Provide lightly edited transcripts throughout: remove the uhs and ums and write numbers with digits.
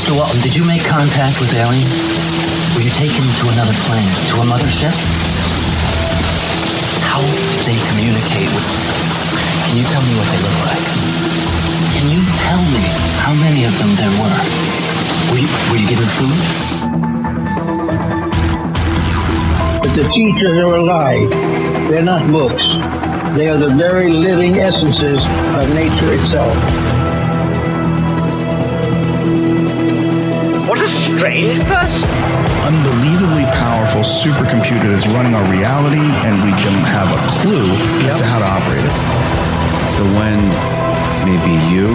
Mr. Walton, did you make contact with aliens? Were you taken to another planet, to a mothership? How did they communicate with... Can you tell me what they look like? Can you tell me how many of them there were? Were you given food? But the teachers are alive. They're not books. They are the very living essences of nature itself. What a strange person. Unbelievably powerful supercomputer that's running our reality, and we don't have a clue as to how to operate it. So when maybe you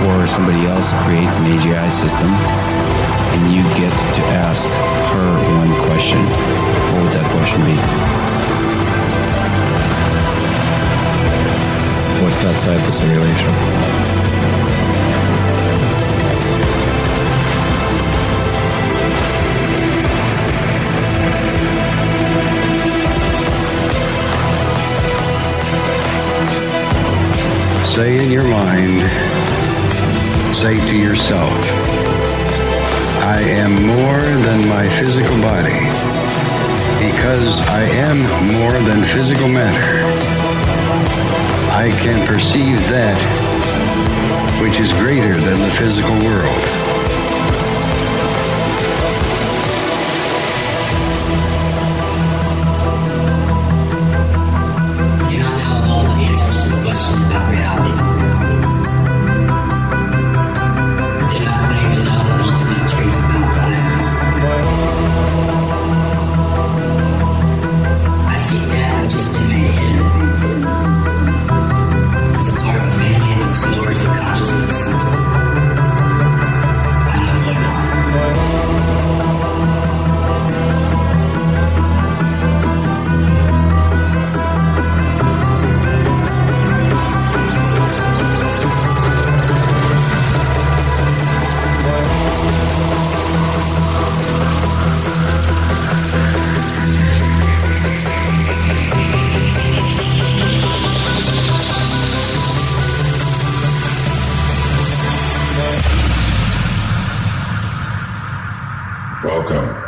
or somebody else creates an AGI system and you get to ask her one question, what would that question be? What's outside the simulation? Say in your mind, say to yourself, I am more than my physical body, because I am more than physical matter. I can perceive that which is greater than the physical world.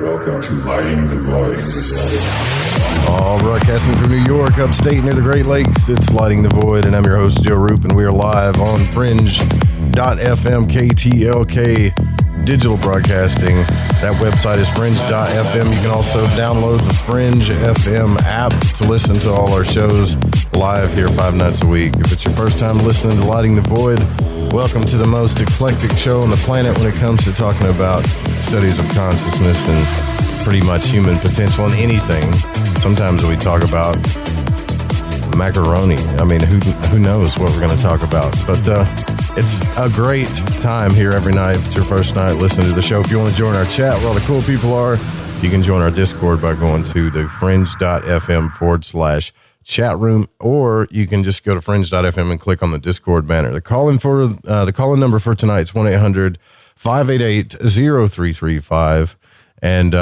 Welcome to Lighting the Void. All broadcasting from New York, upstate near the Great Lakes, it's Lighting the Void, and I'm your host, Joe Roop, and we are live on Fringe.fm, KTLK digital broadcasting. That website is Fringe.fm. You can also download the Fringe FM app to listen to all our shows live here 5 nights a week. If it's your first time listening to Lighting the Void, welcome to the most eclectic show on the planet when it comes to talking about studies of consciousness and pretty much human potential in anything. Sometimes we talk about macaroni. I mean, who knows what we're going to talk about. But it's a great time here every night. If it's your first night listening to the show, if you want to join our chat where all the cool people are, you can join our Discord by going to the fringe.fm/chat room, or you can just go to fringe.fm and click on the Discord banner. The call-in number for tonight is 1-800-588-0335, and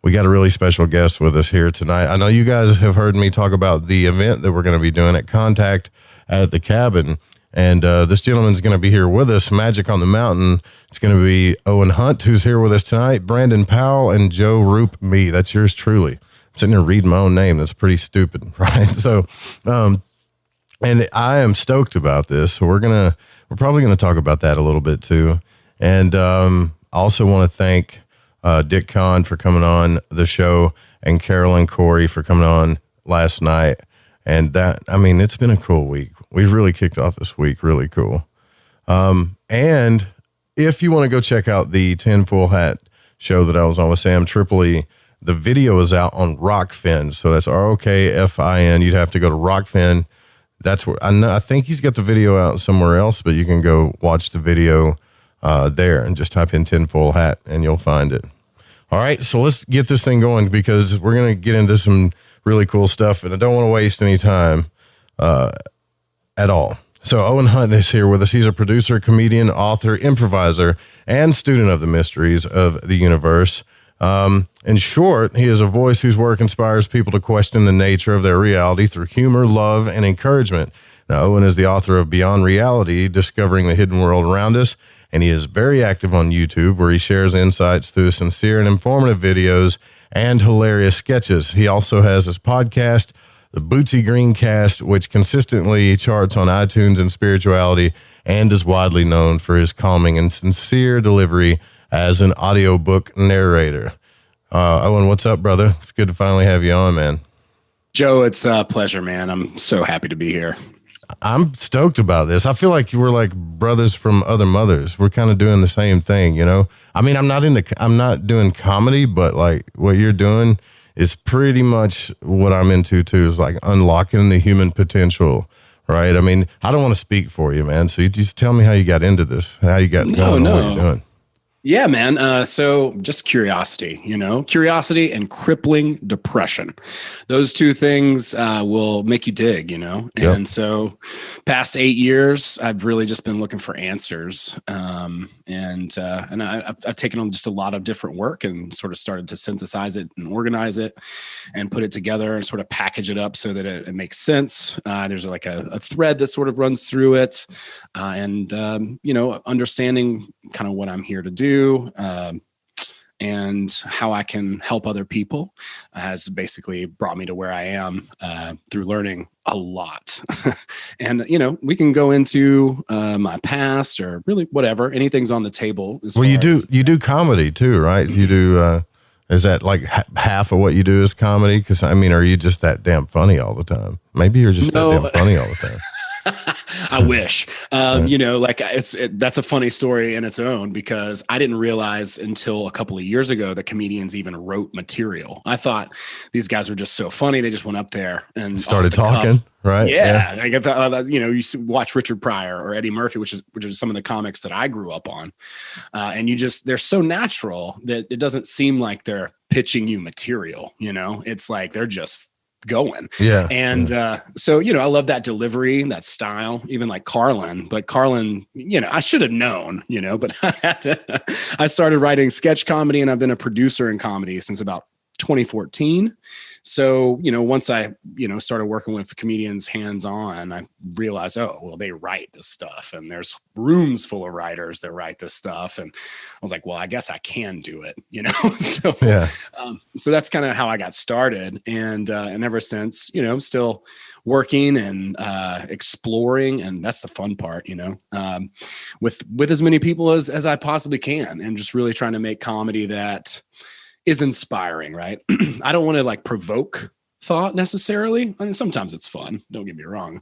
we got a really special guest with us here tonight. I know you guys have heard me talk about the event that we're going to be doing at Contact at the Cabin, and this gentleman's going to be here with us, Magic on the Mountain. It's going to be Owen Hunt, who's here with us tonight, Brandon Powell, and Joe Roop, me. That's yours truly. I'm sitting here reading my own name. That's pretty stupid, right? So, and I am stoked about this. So we're probably going to talk about that a little bit too. And I also want to thank Dick Kahn for coming on the show, and Carolyn Corey for coming on last night. And that, I mean, it's been a cool week. We've really kicked off this week. Really cool. And if you want to go check out the Tinfoil Hat show that I was on with Sam Tripoli, the video is out on Rockfin. So that's ROKFIN. You'd have to go to Rockfin. That's where I think he's got the video out somewhere else, but you can go watch the video there and just type in Tinfoil Hat and you'll find it. All right, so let's get this thing going because we're going to get into some really cool stuff, and I don't want to waste any time at all. So Owen Hunt is here with us. He's a producer, comedian, author, improviser, and student of the mysteries of the universe. In short, he is a voice whose work inspires people to question the nature of their reality through humor, love, and encouragement. Now, Owen is the author of Beyond Reality, Discovering the Hidden World Around Us, and he is very active on YouTube, where he shares insights through sincere and informative videos and hilarious sketches. He also has his podcast, the Bootsy Greencast, which consistently charts on iTunes and spirituality, and is widely known for his calming and sincere delivery as an audiobook narrator. Owen, what's up, brother? It's good to finally have you on, man. Joe, it's a pleasure, man. I'm so happy to be here. I'm stoked about this. I feel like we're like brothers from other mothers. We're kind of doing the same thing, you know? I mean, I'm not doing comedy, but like what you're doing is pretty much what I'm into too, is like unlocking the human potential, right? I mean, I don't want to speak for you, man. So you just tell me how you got into this, how you got going on what you're doing. Yeah, man. So just curiosity, curiosity and crippling depression. Those two things will make you dig, And Yep. so past 8 years, I've really just been looking for answers. And I've taken on just a lot of different work and sort of started to synthesize it and organize it and put it together and sort of package it up so that it makes sense. There's like a thread that sort of runs through it and understanding kind of what I'm here to do. And how I can help other people has basically brought me to where I am through learning a lot. And, we can go into my past or really whatever, anything's on the table. You do comedy too, right? You do, is that like half of what you do is comedy? Because I mean, are you just that damn funny all the time? Maybe you're just that damn funny all the time. I wish, that's a funny story in its own, because I didn't realize until a couple of years ago that comedians even wrote material. I thought these guys were just so funny. They just went up there and started talking, right? Yeah. Like I thought, you watch Richard Pryor or Eddie Murphy, which is some of the comics that I grew up on. And they're so natural that it doesn't seem like they're pitching you material, it's like, they're just going. Yeah. And so, I love that delivery, that style, even like Carlin. But Carlin, I should have known, but I started writing sketch comedy, and I've been a producer in comedy since about 2014. So, once I, started working with comedians hands-on, I realized, they write this stuff, and there's rooms full of writers that write this stuff. And I was like, well, I guess I can do it, So, yeah. So that's kind of how I got started. And ever since, still working and exploring. And that's the fun part, with as many people as I possibly can, and just really trying to make comedy that is inspiring, right? I don't want to like provoke thought necessarily. I mean, sometimes it's fun. Don't get me wrong.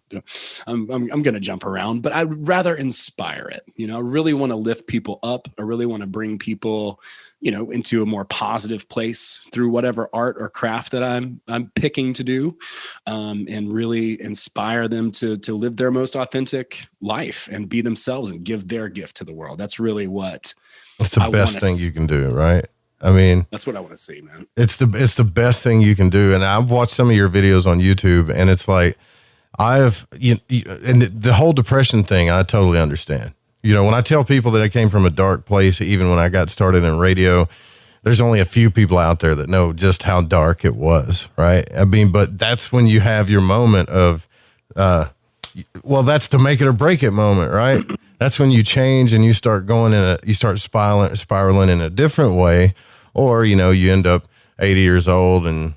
I'm going to jump around, but I'd rather inspire it. I really want to lift people up. I really want to bring people, into a more positive place through whatever art or craft that I'm picking to do, and really inspire them to live their most authentic life and be themselves and give their gift to the world. That's really what it's the best thing you can do, right? I mean, that's what I want to see, man. It's the best thing you can do. And I've watched some of your videos on YouTube, and it's like, and the whole depression thing, I totally understand. When I tell people that I came from a dark place, even when I got started in radio, there's only a few people out there that know just how dark it was. Right. I mean, but that's when you have your moment of, that's the make it or break it moment, right? That's when you change and you start you start spiraling in a different way. Or, you end up 80 years old and,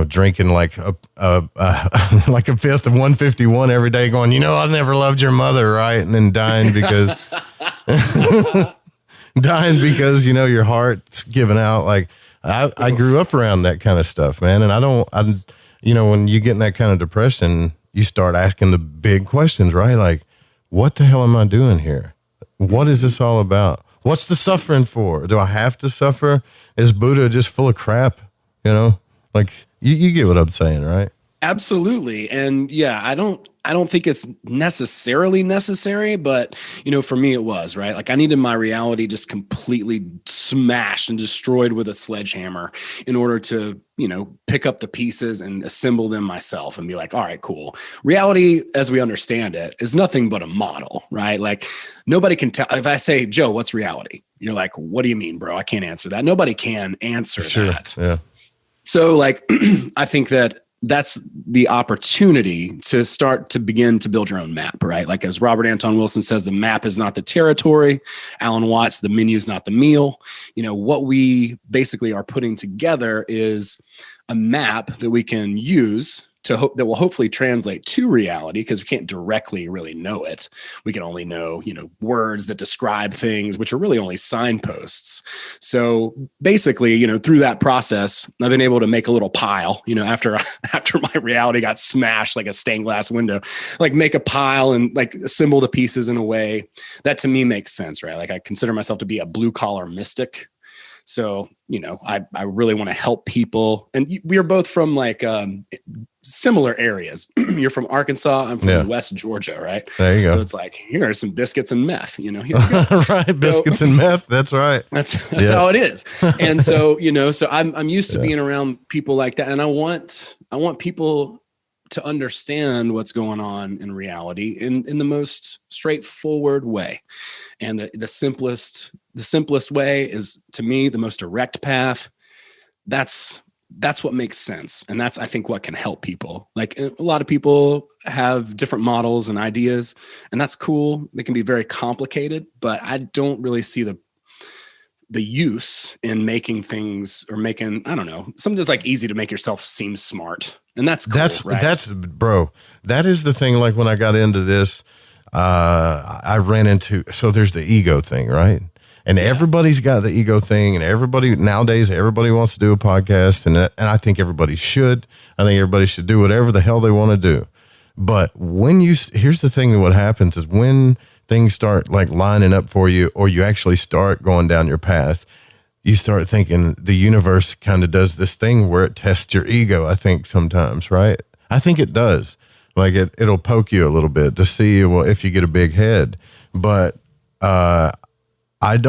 drinking like a fifth of 151 every day going, I never loved your mother, right? And then dying because, your heart's giving out. Like I grew up around that kind of stuff, man. And when you get in that kind of depression, you start asking the big questions, right? Like, what the hell am I doing here? What is this all about? What's the suffering for? Do I have to suffer? Is Buddha just full of crap? Like you get what I'm saying, right? Absolutely. And yeah, I don't think it's necessarily necessary, but for me it was, right? Like I needed my reality just completely smashed and destroyed with a sledgehammer in order to, pick up the pieces and assemble them myself and be like, all right, cool. Reality as we understand it is nothing but a model, right? Like nobody can tell. If I say, Joe, what's reality? You're like, what do you mean, bro? I can't answer that. Nobody can answer that. Yeah. So like, I think that that's the opportunity to start to begin to build your own map, right? Like as Robert Anton Wilson says, the map is not the territory. Alan Watts, the menu is not the meal. What we basically are putting together is a map that we can use that will hopefully translate to reality, because we can't directly really know it. We can only know, words that describe things, which are really only signposts. So basically, through that process, I've been able to make a little pile, after my reality got smashed like a stained glass window, like make a pile and like assemble the pieces in a way that to me makes sense, right? Like I consider myself to be a blue collar mystic. So, I really want to help people. And we are both from like similar areas. You're from Arkansas. I'm from West Georgia, right? There you go. So it's like, here are some biscuits and meth, Here we go. Right. Biscuits and meth. That's right. That's how it is. And so, so I'm used to being around people like that. And I want people to understand what's going on in reality in the most straightforward way. And the simplest way is, to me, the most direct path. That's what makes sense. And that's, I think, what can help people. Like a lot of people have different models and ideas, and that's cool. They can be very complicated, but I don't really see the use in making things or making, I don't know, something that's like easy to make yourself seem smart. And that's cool, right? That's bro. That is the thing. Like when I got into this, I ran into, so there's the ego thing, right? And everybody's got the ego thing, and everybody wants to do a podcast, and I think everybody should. I think everybody should do whatever the hell they want to do. But here's the thing, what happens is when things start like lining up for you, or you actually start going down your path, you start thinking the universe kind of does this thing where it tests your ego, I think sometimes, right? I think it does. Like it'll poke you a little bit to see, well, if you get a big head. But I've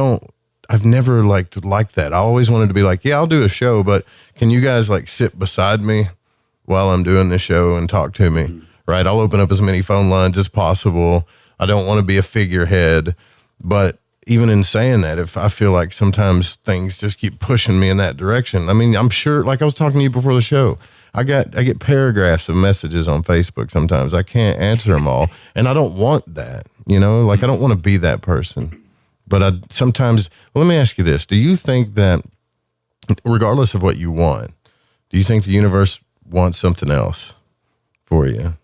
never liked that. I always wanted to be like, yeah, I'll do a show, but can you guys like sit beside me while I'm doing the show and talk to me, right? I'll open up as many phone lines as possible. I don't want to be a figurehead, but even in saying that, if I feel like sometimes things just keep pushing me in that direction. I mean, I'm sure, like I was talking to you before the show, I get paragraphs of messages on Facebook sometimes. I can't answer them all, and I don't want that, like I don't want to be that person. But sometimes, well, let me ask you this. Do you think that regardless of what you want, do you think the universe wants something else for you?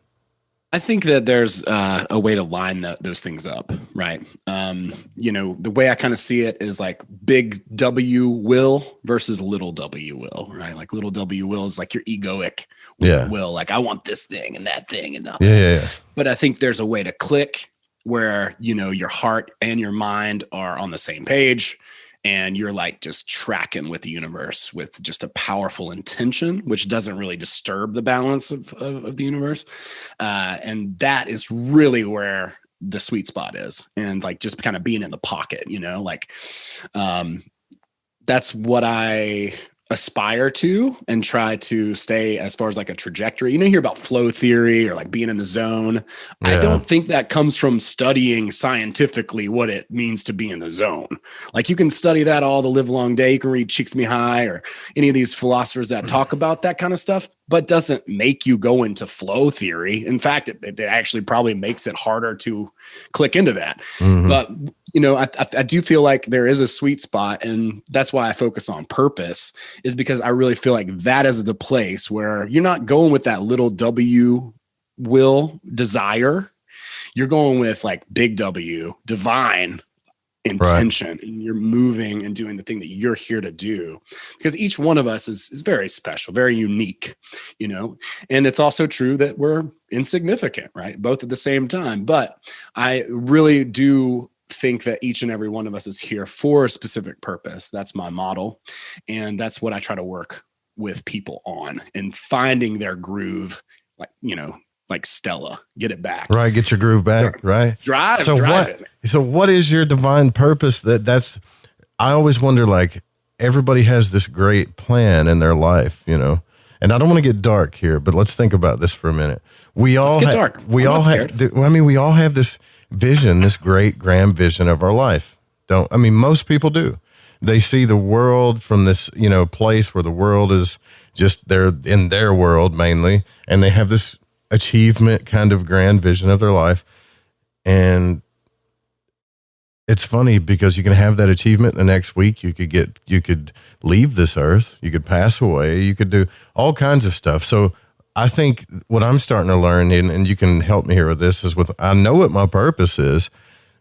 I think that there's a way to line those things up, right? The way I kind of see it is like big W will versus little W will, right? Like little W will is like your egoic will, like I want this thing and that thing and that. Yeah. But I think there's a way to click where, your heart and your mind are on the same page, and you're like just tracking with the universe with just a powerful intention, which doesn't really disturb the balance of the universe. And that is really where the sweet spot is. And like just kind of being in the pocket, that's what I aspire to and try to stay as far as like a trajectory. You hear about flow theory or like being in the zone. Yeah. I don't think that comes from studying scientifically what it means to be in the zone. Like you can study that all the live long day. You can read Csikszentmihalyi or any of these philosophers that talk about that kind of stuff, but doesn't make you go into flow theory. In fact, it actually probably makes it harder to click into that. Mm-hmm. But I do feel like there is a sweet spot, and that's why I focus on purpose, is because I really feel like that is the place where you're not going with that little W will desire. You're going with like big W, divine intention, right. And you're moving and doing the thing that you're here to do, because each one of us is very special, very unique, and it's also true that we're insignificant, right? Both at the same time. But I really do think that each and every one of us is here for a specific purpose. That's my model. And that's what I try to work with people on, and finding their groove, like Stella, get it back. Right. Get your groove back. Right. Drive it. So what is your divine purpose? I always wonder, like, everybody has this great plan in their life, and I don't want to get dark here, but let's think about this for a minute. We all have this vision, this great grand vision of our life. Most people do. They see the world from this, place where the world is just they're in their world mainly, and they have this achievement kind of grand vision of their life. And it's funny because you can have that achievement the next week. You could leave this earth, you could pass away, you could do all kinds of stuff. So I think what I'm starting to learn, and you can help me here with this, is I know what my purpose is,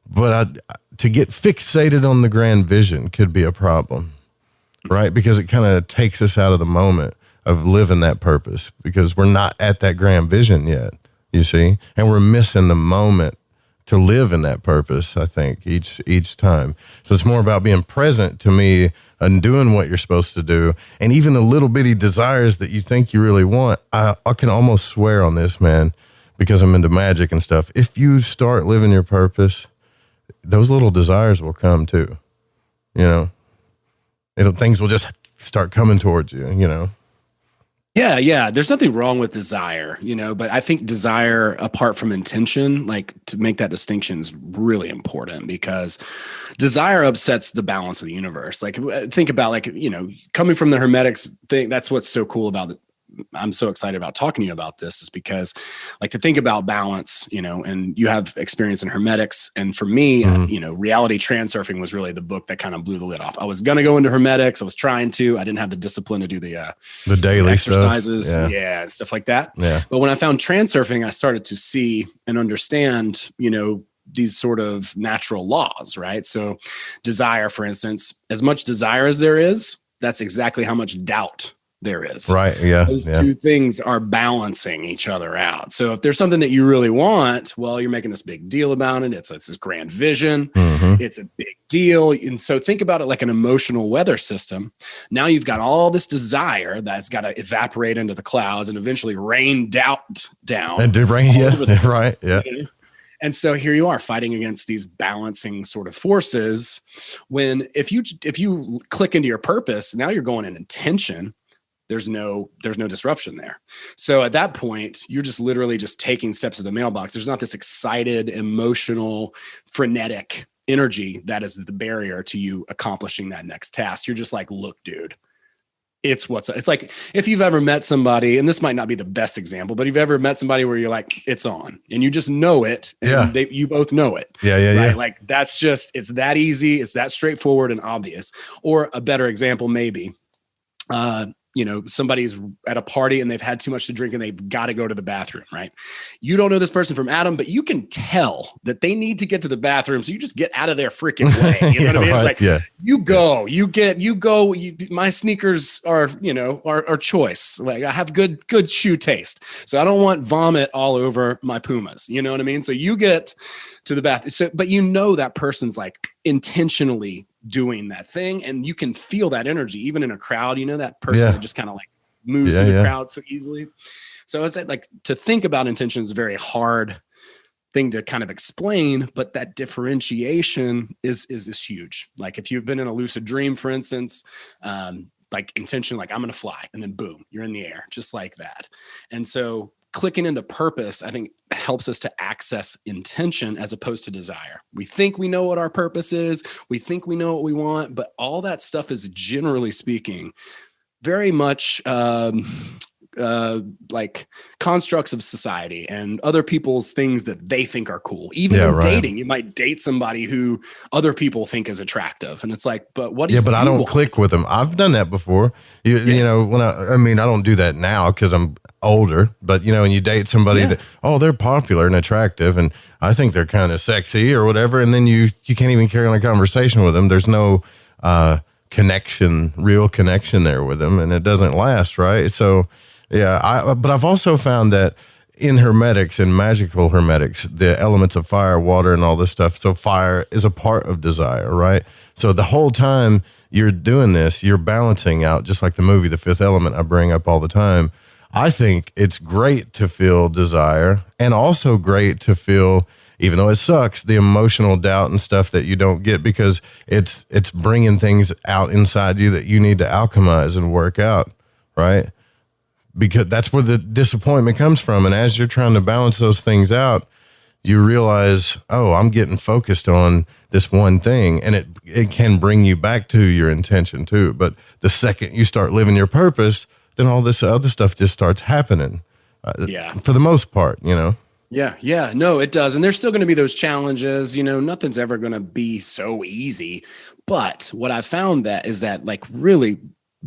but to get fixated on the grand vision could be a problem, right? Because it kind of takes us out of the moment of living that purpose, because we're not at that grand vision yet, you see, and we're missing the moment to live in that purpose, I think, each time. So it's more about being present to me and doing what you're supposed to do. And even the little bitty desires that you think you really want, I can almost swear on this, man, because I'm into magic and stuff. If you start living your purpose, those little desires will come too. Things will just start coming towards you, Yeah. There's nothing wrong with desire, but I think desire apart from intention, like to make that distinction is really important, because desire upsets the balance of the universe. Like think about coming from the Hermetics thing. That's what's so cool about it. I'm so excited about talking to you about this, is because to think about balance, and you have experience in Hermetics. And for me, Reality Transurfing was really the book that kind of blew the lid off. I was going to go into Hermetics. I was trying to, I didn't have the discipline to do the daily exercises. Stuff. And stuff like that. Yeah. But when I found transurfing, I started to see and understand, these sort of natural laws, right? So desire, for instance, as much desire as there is, that's exactly how much doubt there is. Right. Yeah. Those two things are balancing each other out. So if there's something that you really want, well, you're making this big deal about it. It's this grand vision. Mm-hmm. It's a big deal. And so think about it like an emotional weather system. Now you've got all this desire that's got to evaporate into the clouds and eventually rain doubt down. And to rain, yeah. Right. Yeah. And so here you are fighting against these balancing sort of forces. When if you click into your purpose, now you're going in intention. There's no disruption there. So at that point, you're just literally just taking steps to the mailbox. There's not this excited, emotional, frenetic energy that is the barrier to you accomplishing that next task. You're just like, look, dude, it's like if you've ever met somebody, and this might not be the best example, but if you've ever met somebody where you're like, it's on, and you just know it. And you both know it. Yeah. Right? Yeah. Like that's just, it's that easy. It's that straightforward and obvious. Or a better example, maybe, somebody's at a party and they've had too much to drink and they've got to go to the bathroom, right? You don't know this person from Adam, but you can tell that they need to get to the bathroom. So you just get out of their freaking way. You know what I mean? Right, it's like, you go, my sneakers are, are choice. Like I have good shoe taste. So I don't want vomit all over my Pumas. You know what I mean? So you get to the bathroom. So, but that person's like intentionally doing that thing, and you can feel that energy even in a crowd. That person that just kind of like moves through the crowd so easily. So it's like to think about intention is a very hard thing to kind of explain, but that differentiation is huge. Like if you've been in a lucid dream, for instance, like intention, like I'm going to fly, and then boom, you're in the air just like that. And so clicking into purpose, I think, helps us to access intention as opposed to desire. We think we know what our purpose is. We think we know what we want, but all that stuff is, generally speaking, very much like constructs of society and other people's things that they think are cool. Even in dating, you might date somebody who other people think is attractive, and it's like, but what do you? But I don't click with them. I've done that before. You know, when I don't do that now because I'm older. But when you date somebody that they're popular and attractive, and I think they're kind of sexy or whatever, and then you can't even carry on a conversation with them. There's no real connection there with them, and it doesn't last, right? So. Yeah, but I've also found that in hermetics, in magical hermetics, the elements of fire, water, and all this stuff, so fire is a part of desire, right? So the whole time you're doing this, you're balancing out, just like the movie The Fifth Element I bring up all the time. I think it's great to feel desire, and also great to feel, even though it sucks, the emotional doubt and stuff that you don't get, because it's bringing things out inside you that you need to alchemize and work out, right? Because that's where the disappointment comes from. And as you're trying to balance those things out, you realize, I'm getting focused on this one thing. And it can bring you back to your intention too. But the second you start living your purpose, then all this other stuff just starts happening. For the most part, you know. Yeah, no, it does. And there's still going to be those challenges, you know, nothing's ever going to be so easy. But what I found that is that like really,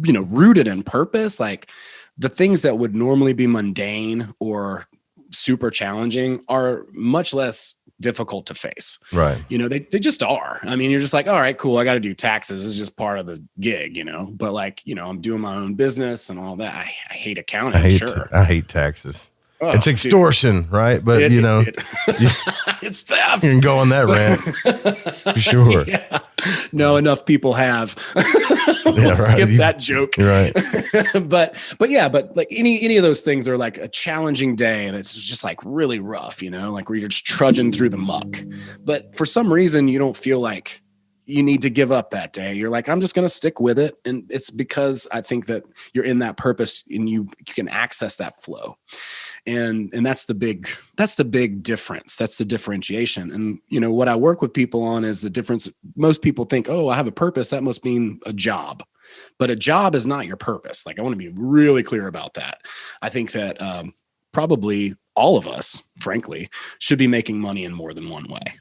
you know, rooted in purpose, like the things that would normally be mundane or super challenging are much less difficult to face. Right. You know, they just are. I mean, you're just like, all right, cool. I got to do taxes. It's just part of the gig, you know, but like, you know, I'm doing my own business and all that. I hate accounting. I hate taxes. Oh, it's extortion, dude. Right? But it's theft. You can go on that rant. For sure. Yeah. No, enough people have. Right. Skip that joke. Right. but like any of those things are like a challenging day that's just like really rough, you know, like where you're just trudging through the muck. But for some reason, you don't feel like you need to give up that day. You're like, I'm just going to stick with it. And it's because I think that you're in that purpose and you can access that flow. And that's the big difference. That's the differentiation. And, you know, what I work with people on is the difference. Most people think, oh, I have a purpose. That must mean a job, but a job is not your purpose. Like, I want to be really clear about that. I think that probably all of us, frankly, should be making money in more than one way.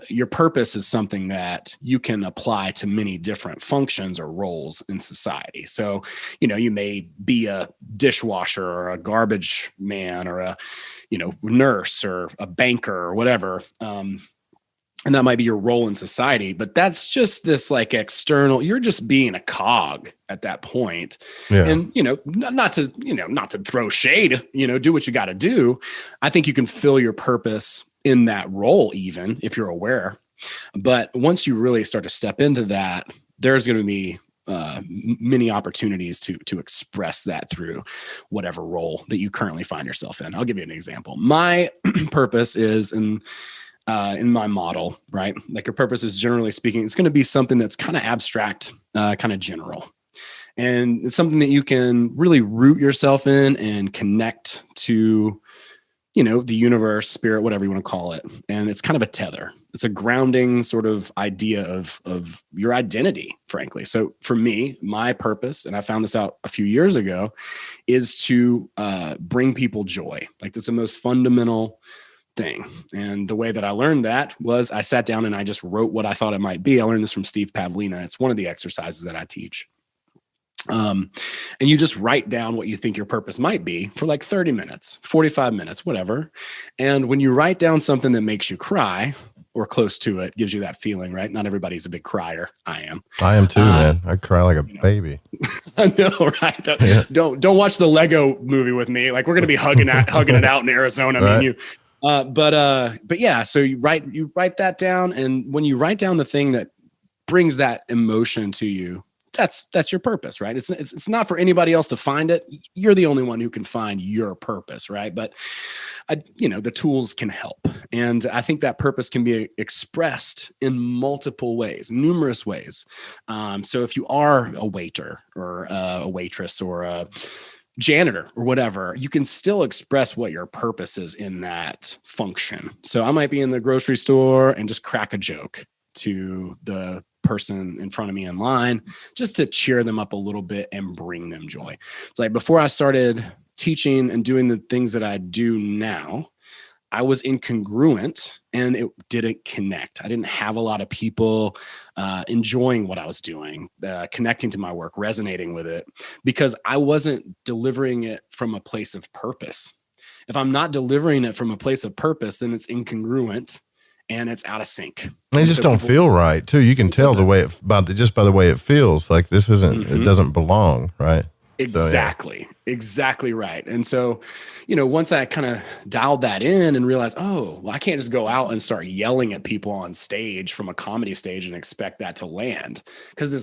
Your purpose is something that you can apply to many different functions or roles in society. So, you know, you may be a dishwasher or a garbage man or a, you know, nurse or a banker or whatever. And that might be your role in society, but that's just this like external, you're just being a cog at that point. Yeah. And, you know, not to throw shade, you know, do what you got to do. I think you can fill your purpose in that role, even if you're aware. But once you really start to step into that, there's going to be many opportunities to express that through whatever role that you currently find yourself in. I'll give you an example. My purpose is in my model, right? Like your purpose is, generally speaking, it's going to be something that's kind of abstract, kind of general. And it's something that you can really root yourself in and connect to, you know, the universe, spirit, whatever you want to call it. And it's kind of a tether. It's a grounding sort of idea of your identity, frankly. So for me, my purpose, and I found this out a few years ago, is to bring people joy. Like, that's the most fundamental thing. And the way that I learned that was I sat down and I just wrote what I thought it might be. I learned this from Steve Pavlina. It's one of the exercises that I teach. And you just write down what you think your purpose might be for like 30 minutes, 45 minutes, whatever. And when you write down something that makes you cry or close to it, gives you that feeling, right? Not everybody's a big crier. I am too, man. I cry like a baby. I know, right? Don't watch the Lego movie with me. Like, we're going to be hugging it out in Arizona. Right. I mean, but yeah, so you write that down. And when you write down the thing that brings that emotion to you, that's your purpose, right? It's not for anybody else to find it. You're the only one who can find your purpose, right? But the tools can help. And I think that purpose can be expressed in multiple ways, numerous ways. So if you are a waiter or a waitress or a janitor or whatever, you can still express what your purpose is in that function. So I might be in the grocery store and just crack a joke to the person in front of me in line, just to cheer them up a little bit and bring them joy. It's like, before I started teaching and doing the things that I do now, I was incongruent and it didn't connect. I didn't have a lot of people enjoying what I was doing, connecting to my work, resonating with it, because I wasn't delivering it from a place of purpose. If I'm not delivering it from a place of purpose, then it's incongruent and it's out of sync. They just don't feel right too. You can tell just by the way it feels like this isn't, it doesn't belong, right? Exactly. So, yeah. Exactly right. And so, once I kind of dialed that in and realized, I can't just go out and start yelling at people on stage from a comedy stage and expect that to land, because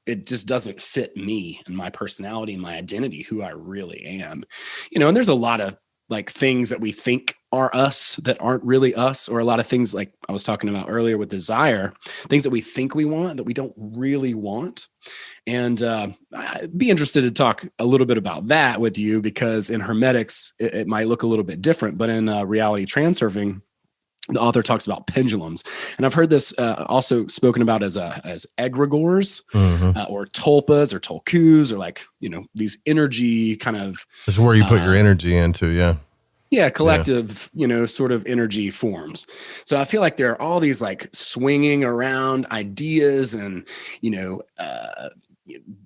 it just doesn't fit me and my personality and my identity, who I really am. And there's a lot of like things that we think are us that aren't really us, or a lot of things like I was talking about earlier with desire, things that we think we want that we don't really want. And I'd be interested to talk a little bit about that with you, because in hermetics, it might look a little bit different, but in reality transurfing, the author talks about pendulums, and I've heard this also spoken about as egregores, or tulpas or tulkus, or like, these energy kind of. This is where you put your energy into. Yeah. Collective, sort of energy forms. So I feel like there are all these like swinging around ideas and,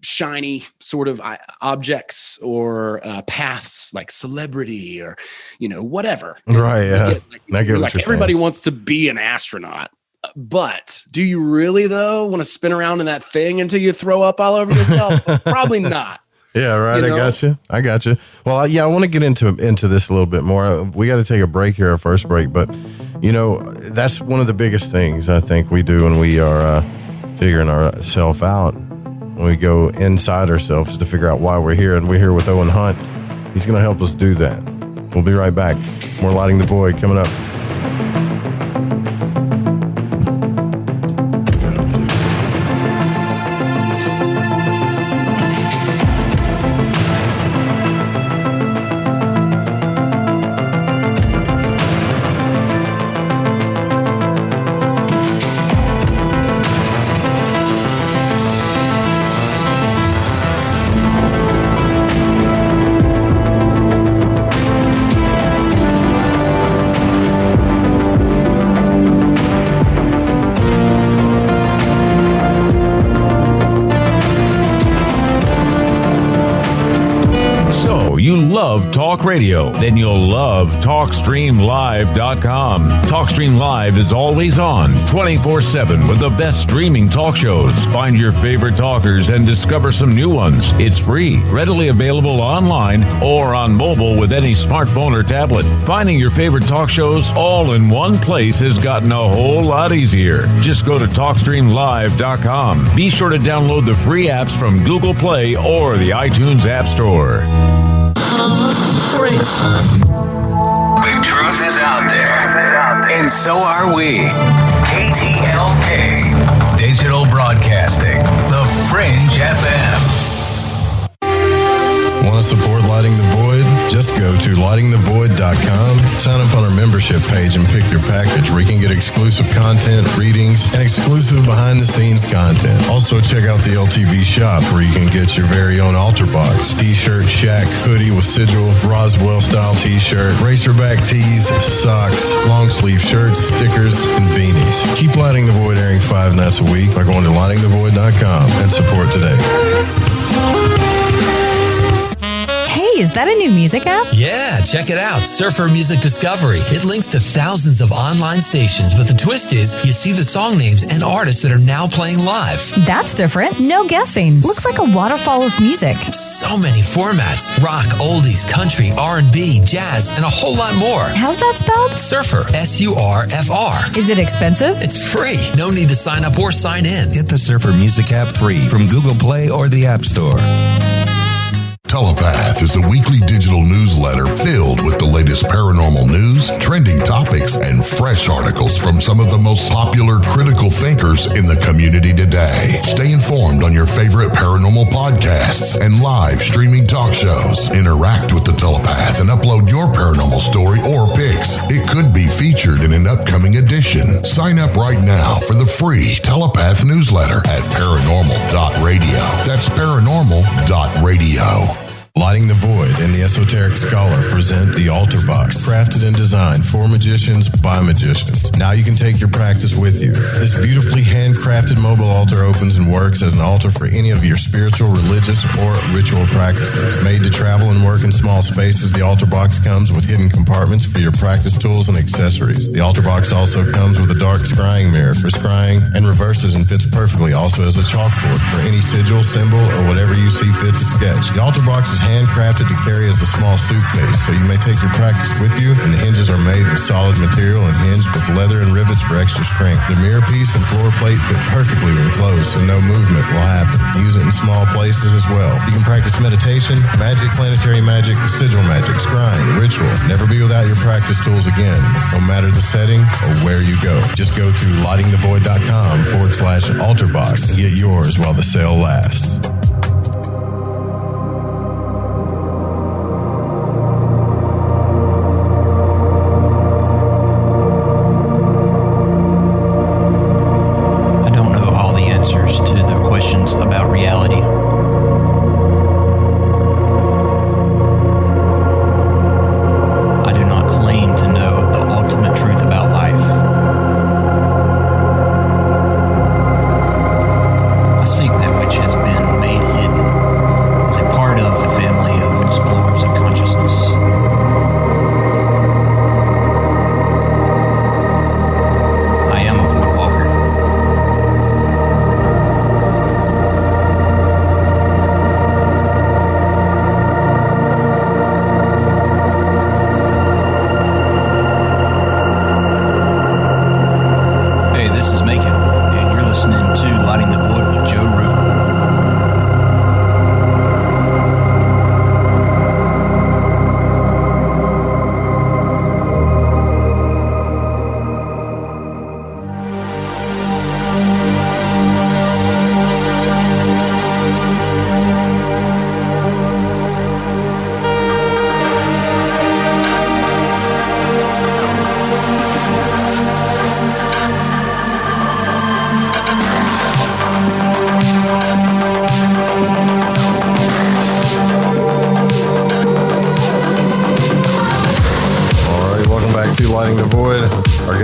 shiny sort of objects or paths, like celebrity or, whatever. Right. Yeah. I get like everybody wants to be an astronaut. But do you really, though, want to spin around in that thing until you throw up all over yourself? Probably not. Yeah, right. I got you. Well, I want to get into this a little bit more. We got to take a break here, our first break. But, that's one of the biggest things I think we do when we are figuring ourselves out. When we go inside ourselves to figure out why we're here. And we're here with Owen Hunt. He's going to help us do that. We'll be right back. More Lighting the Void coming up. Love talk radio? Then you'll love TalkStreamLive.com. TalkStream Live is always on 24/7 with the best streaming talk shows. Find your favorite talkers and discover some new ones. It's free, readily available online or on mobile with any smartphone or tablet. Finding your favorite talk shows all in one place has gotten a whole lot easier. Just go to TalkStreamLive.com. Be sure to download the free apps from Google Play or the iTunes App Store. The truth is out there, and so are we. KTLK, Digital Broadcasting, The Fringe FM. Want to support Lighting the Void? Just go to lightingthevoid.com, sign up on our membership page, and pick your package where you can get exclusive content, readings, and exclusive behind-the-scenes content. Also, check out the LTV shop where you can get your very own altar box, t-shirt, shack, hoodie with sigil, Roswell-style t-shirt, racerback tees, socks, long-sleeve shirts, stickers, and beanies. Keep Lighting the Void airing 5 nights a week by going to lightingthevoid.com and support today. Hey, is that a new music app? Yeah, check it out. Surfer Music Discovery. It links to thousands of online stations, but the twist is you see the song names and artists that are now playing live. That's different. No guessing. Looks like a waterfall of music. So many formats. Rock, oldies, country, R&B, jazz, and a whole lot more. How's that spelled? Surfer. SURFR. Is it expensive? It's free. No need to sign up or sign in. Get the Surfer Music app free from Google Play or the App Store. Telepath is a weekly digital newsletter filled with the latest paranormal news, trending topics, and fresh articles from some of the most popular critical thinkers in the community today. Stay informed on your favorite paranormal podcasts and live streaming talk shows. Interact with the Telepath and upload your paranormal story or pics. It could be featured in an upcoming edition. Sign up right now for the free Telepath newsletter at paranormal.radio. That's paranormal.radio. Lighting the Void and the Esoteric Scholar present the Altar Box, crafted and designed for magicians by magicians. Now you can take your practice with you. This beautifully handcrafted mobile altar opens and works as an altar for any of your spiritual, religious, or ritual practices. Made to travel and work in small spaces, the Altar Box comes with hidden compartments for your practice tools and accessories. The Altar Box also comes with a dark scrying mirror for scrying and reverses and fits perfectly also as a chalkboard for any sigil, symbol, or whatever you see fit to sketch. The Altar Box is handcrafted to carry as a small suitcase, so you may take your practice with you, and the hinges are made with solid material and hinged with leather and rivets for extra strength. The mirror piece and floor plate fit perfectly when closed, so no movement will happen. Use it in small places as well. You can practice meditation, magic, planetary magic, sigil magic, scrying, ritual. Never be without your practice tools again, no matter the setting or where you go. Just go to lightingthevoid.com/altarbox and get yours while the sale lasts.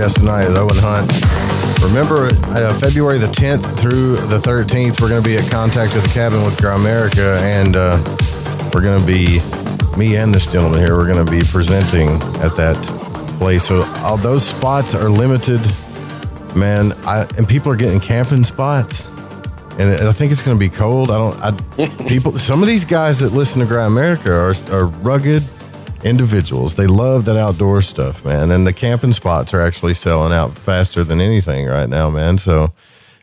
guest tonight is Owen Hunt. Remember, February the 10th through the 13th, we're going to be at Contact at the Cabin with Grimerica, and we're going to be, me and this gentleman here, we're going to be presenting at that place. So all those spots are limited, man, and people are getting camping spots. And I think it's going to be cold. Some of these guys that listen to Grimerica are rugged individuals. They love that outdoor stuff, man. And the camping spots are actually selling out faster than anything right now, man. So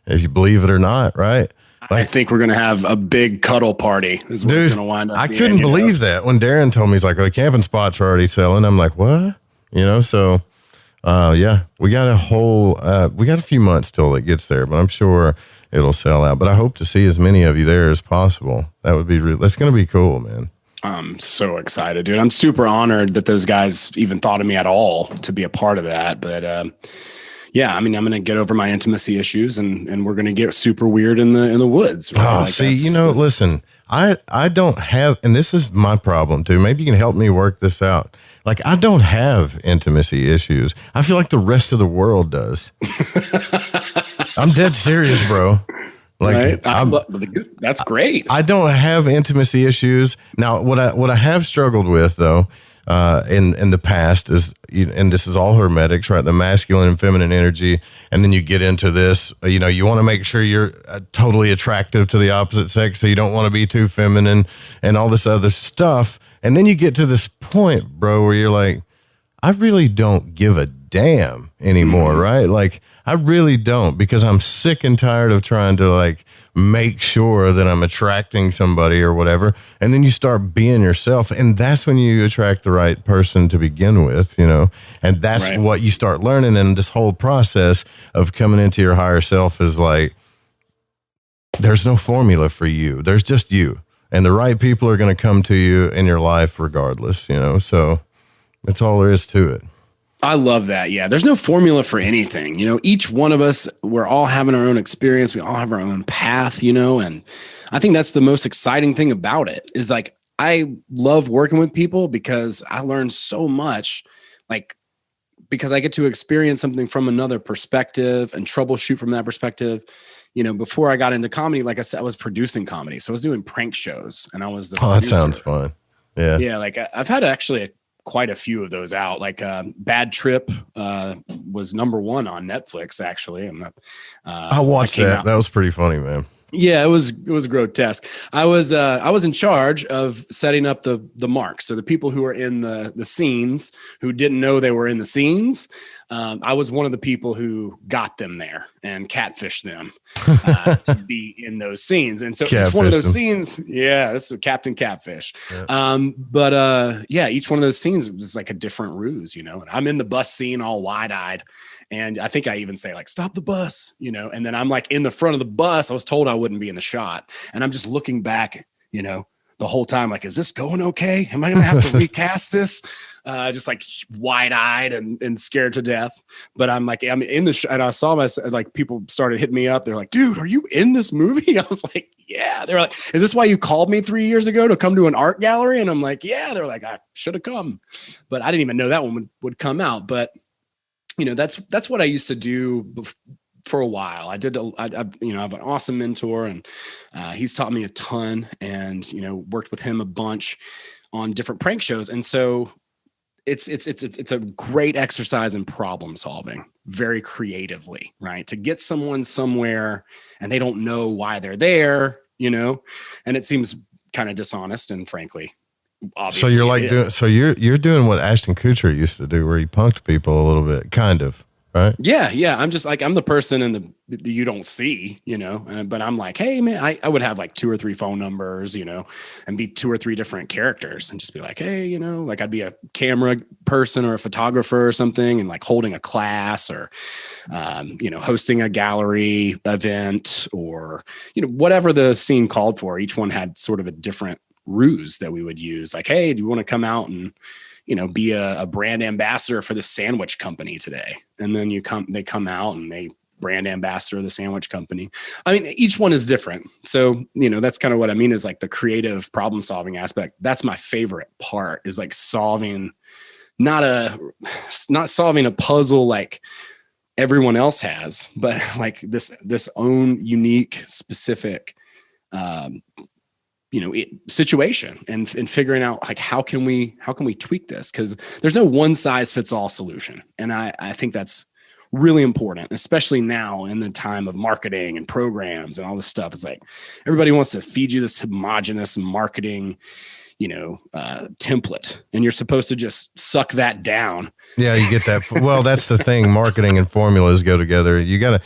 if you believe it or not, right? I think we're going to have a big cuddle party is what it's going to wind up I being, couldn't believe that when Darren told me, he's like, the camping spots are already selling. I'm like, what? So yeah, we got a few months till it gets there, but I'm sure it'll sell out. But I hope to see as many of you there as possible. That's going to be cool, man. I'm so excited, dude. I'm super honored that those guys even thought of me at all to be a part of that. But yeah, I mean, I'm going to get over my intimacy issues, and we're going to get super weird in the woods. Right? Listen, I don't have, and this is my problem too. Maybe you can help me work this out. Like, I don't have intimacy issues. I feel like the rest of the world does. I'm dead serious, bro. Like, right? That's great. I don't have intimacy issues. Now, what I have struggled with though, in the past is, and this is all hermetics, right? The masculine and feminine energy. And then you get into this, you want to make sure you're totally attractive to the opposite sex. So you don't want to be too feminine and all this other stuff. And then you get to this point, bro, where you're like, I really don't give a damn anymore, right? Like, I really don't, because I'm sick and tired of trying to like make sure that I'm attracting somebody or whatever. And then you start being yourself, and that's when you attract the right person to begin with, and that's right. What you start learning. And this whole process of coming into your higher self is like, there's no formula for you. There's just you, and the right people are going to come to you in your life regardless, so that's all there is to it. I love that. Yeah. There's no formula for anything. Each one of us, we're all having our own experience. We all have our own path, and I think that's the most exciting thing about it is like, I love working with people because I learn so much, like, because I get to experience something from another perspective and troubleshoot from that perspective. Before I got into comedy, like I said, I was producing comedy. So I was doing prank shows, and I was the producer. That sounds fun. Yeah. Yeah. Like I've had actually quite a few of those out. Like Bad Trip was #1 on Netflix, actually. I watched that. That was pretty funny, man. Yeah, it was grotesque. I was in charge of setting up the marks. So the people who were in the scenes who didn't know they were in the scenes, I was one of the people who got them there and catfished them to be in those scenes. And so each one of those scenes, this is Captain Catfish. Yeah. Each one of those scenes was like a different ruse, and I'm in the bus scene all wide-eyed. And I think I even say like, stop the bus, and then I'm like in the front of the bus. I was told I wouldn't be in the shot. And I'm just looking back, the whole time, like, is this going okay? Am I going to have to recast this? Just like wide-eyed and scared to death. But I'm like, I'm in the and I saw like people started hitting me up. They're like, dude, are you in this movie? I was like, yeah. They were like, is this why you called me 3 years ago to come to an art gallery? And I'm like, yeah. They're like, I should have come. But I didn't even know that one would come out. But that's what I used to do for a while. I have an awesome mentor, and he's taught me a ton, and worked with him a bunch on different prank shows. And so it's a great exercise in problem solving, very creatively, right? To get someone somewhere and they don't know why they're there, and it seems kind of dishonest, and frankly, obviously, so you're like you're doing what Ashton Kutcher used to do, where he punked people a little bit, kind of, right? Yeah. I'm just like, I'm the person in the you don't see, but I'm like, hey man, I would have like 2 or 3 phone numbers, and be 2 or 3 different characters, and just be like, hey, like I'd be a camera person or a photographer or something, and like holding a class or, hosting a gallery event, or, whatever the scene called for. Each one had sort of a different ruse that we would use. Like, hey, do you want to come out and be a brand ambassador for the sandwich company today? And then they come out and they brand ambassador of the sandwich company. I mean, each one is different. So, that's kind of what I mean is like the creative problem solving aspect. That's my favorite part, is like solving, not solving a puzzle like everyone else has, but like this own unique, specific, situation and figuring out like how can we tweak this, because there's no one size fits all solution. And I think that's really important, especially now in the time of marketing and programs and all this stuff. It's like everybody wants to feed you this homogenous marketing template, and you're supposed to just suck that down. Yeah, you get that. Well, that's the thing. Marketing and formulas go together. You gotta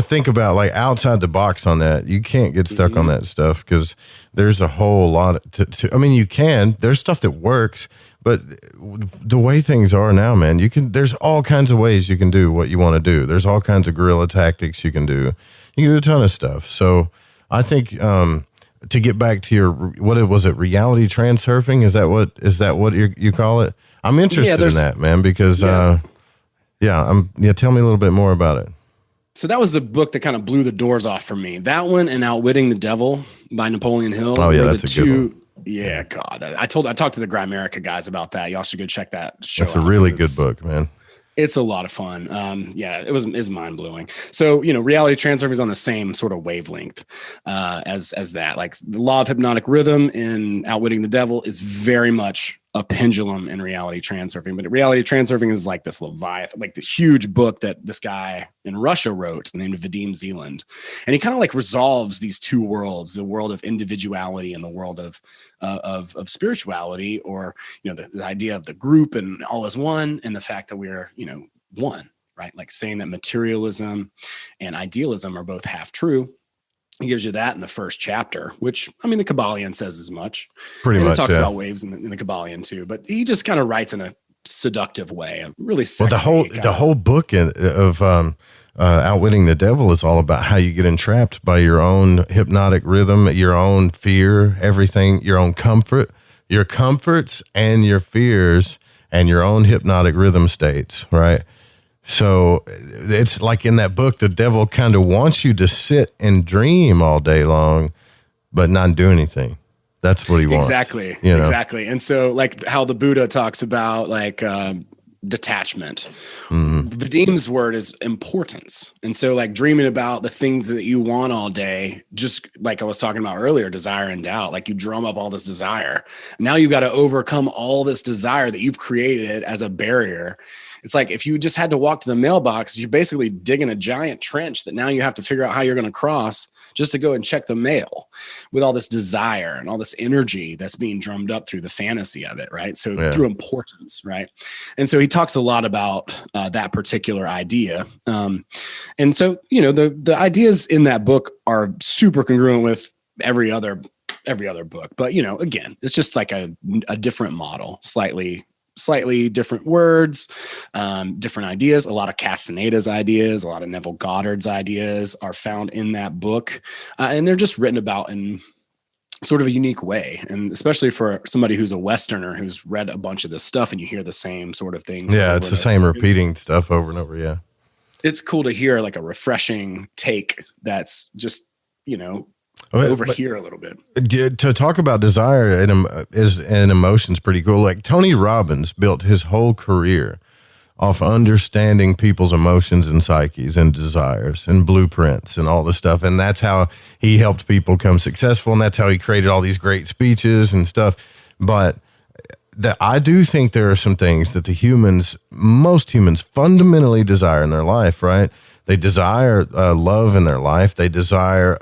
think about like outside the box on that. You can't get stuck on that stuff because there's a whole lot I mean, you can. There's stuff that works, but the way things are now, man, there's all kinds of ways you can do what you want to do. There's all kinds of guerrilla tactics you can do. You can do a ton of stuff. So I think, to get back to your, what was it? Reality transurfing? Is that what you call it? I'm interested in that, man, because, tell me a little bit more about it. So that was the book that kind of blew the doors off for me. That one and Outwitting the Devil by Napoleon Hill. Oh yeah, that's a good one. Yeah, God, I talked to the Grimerica guys about that. Y'all should go check that show. That's a really good book, man. It's a lot of fun. It's mind blowing. So, reality transurfing is on the same sort of wavelength as that. Like the law of hypnotic rhythm in Outwitting the Devil is very much a pendulum in reality transurfing. But reality transurfing is like this Leviathan, like the huge book that this guy in Russia wrote named Vadim Zeland. And he kind of like resolves these two worlds, the world of individuality and the world of spirituality, or, the idea of the group and all is one, and the fact that we're, one, right? Like saying that materialism and idealism are both half true. He gives you that in the first chapter, which, I mean, the Kabbalion says as much. Pretty much, he talks about waves in the Kabbalion too, but he just kind of writes in a seductive way, a really sexy. Well, the whole book of Outwitting the Devil is all about how you get entrapped by your own hypnotic rhythm, your own fear, everything, your own comfort, your comforts and your fears and your own hypnotic rhythm states, right? So it's like in that book, the devil kind of wants you to sit and dream all day long, but not do anything. That's what he wants. Exactly. Exactly. And so like how the Buddha talks about like detachment, Vadim's word is importance. And so like dreaming about the things that you want all day, just like I was talking about earlier, desire and doubt, like you drum up all this desire. Now you've got to overcome all this desire that you've created as a barrier. It's like if you just had to walk to the mailbox, you're basically digging a giant trench that now you have to figure out how you're going to cross just to go and check the mail, with all this desire and all this energy that's being drummed up through the fantasy of it, right? So through importance, right? And so he talks a lot about that particular idea. And so, the ideas in that book are super congruent with every other book. But, again, it's just like a different model, slightly different words, different ideas. A lot of Castaneda's ideas, a lot of Neville Goddard's ideas are found in that book. And they're just written about in sort of a unique way. And especially for somebody who's a Westerner who's read a bunch of this stuff and you hear the same sort of things. Yeah, it's the same repeating stuff over and over. Yeah. It's cool to hear like a refreshing take that's just, over here a little bit. To talk about desire and emotions, pretty cool. Like Tony Robbins built his whole career off understanding people's emotions and psyches and desires and blueprints and all this stuff. And that's how he helped people become successful. And that's how he created all these great speeches and stuff. But I do think there are some things that most humans fundamentally desire in their life, right? They desire love in their life. They desire,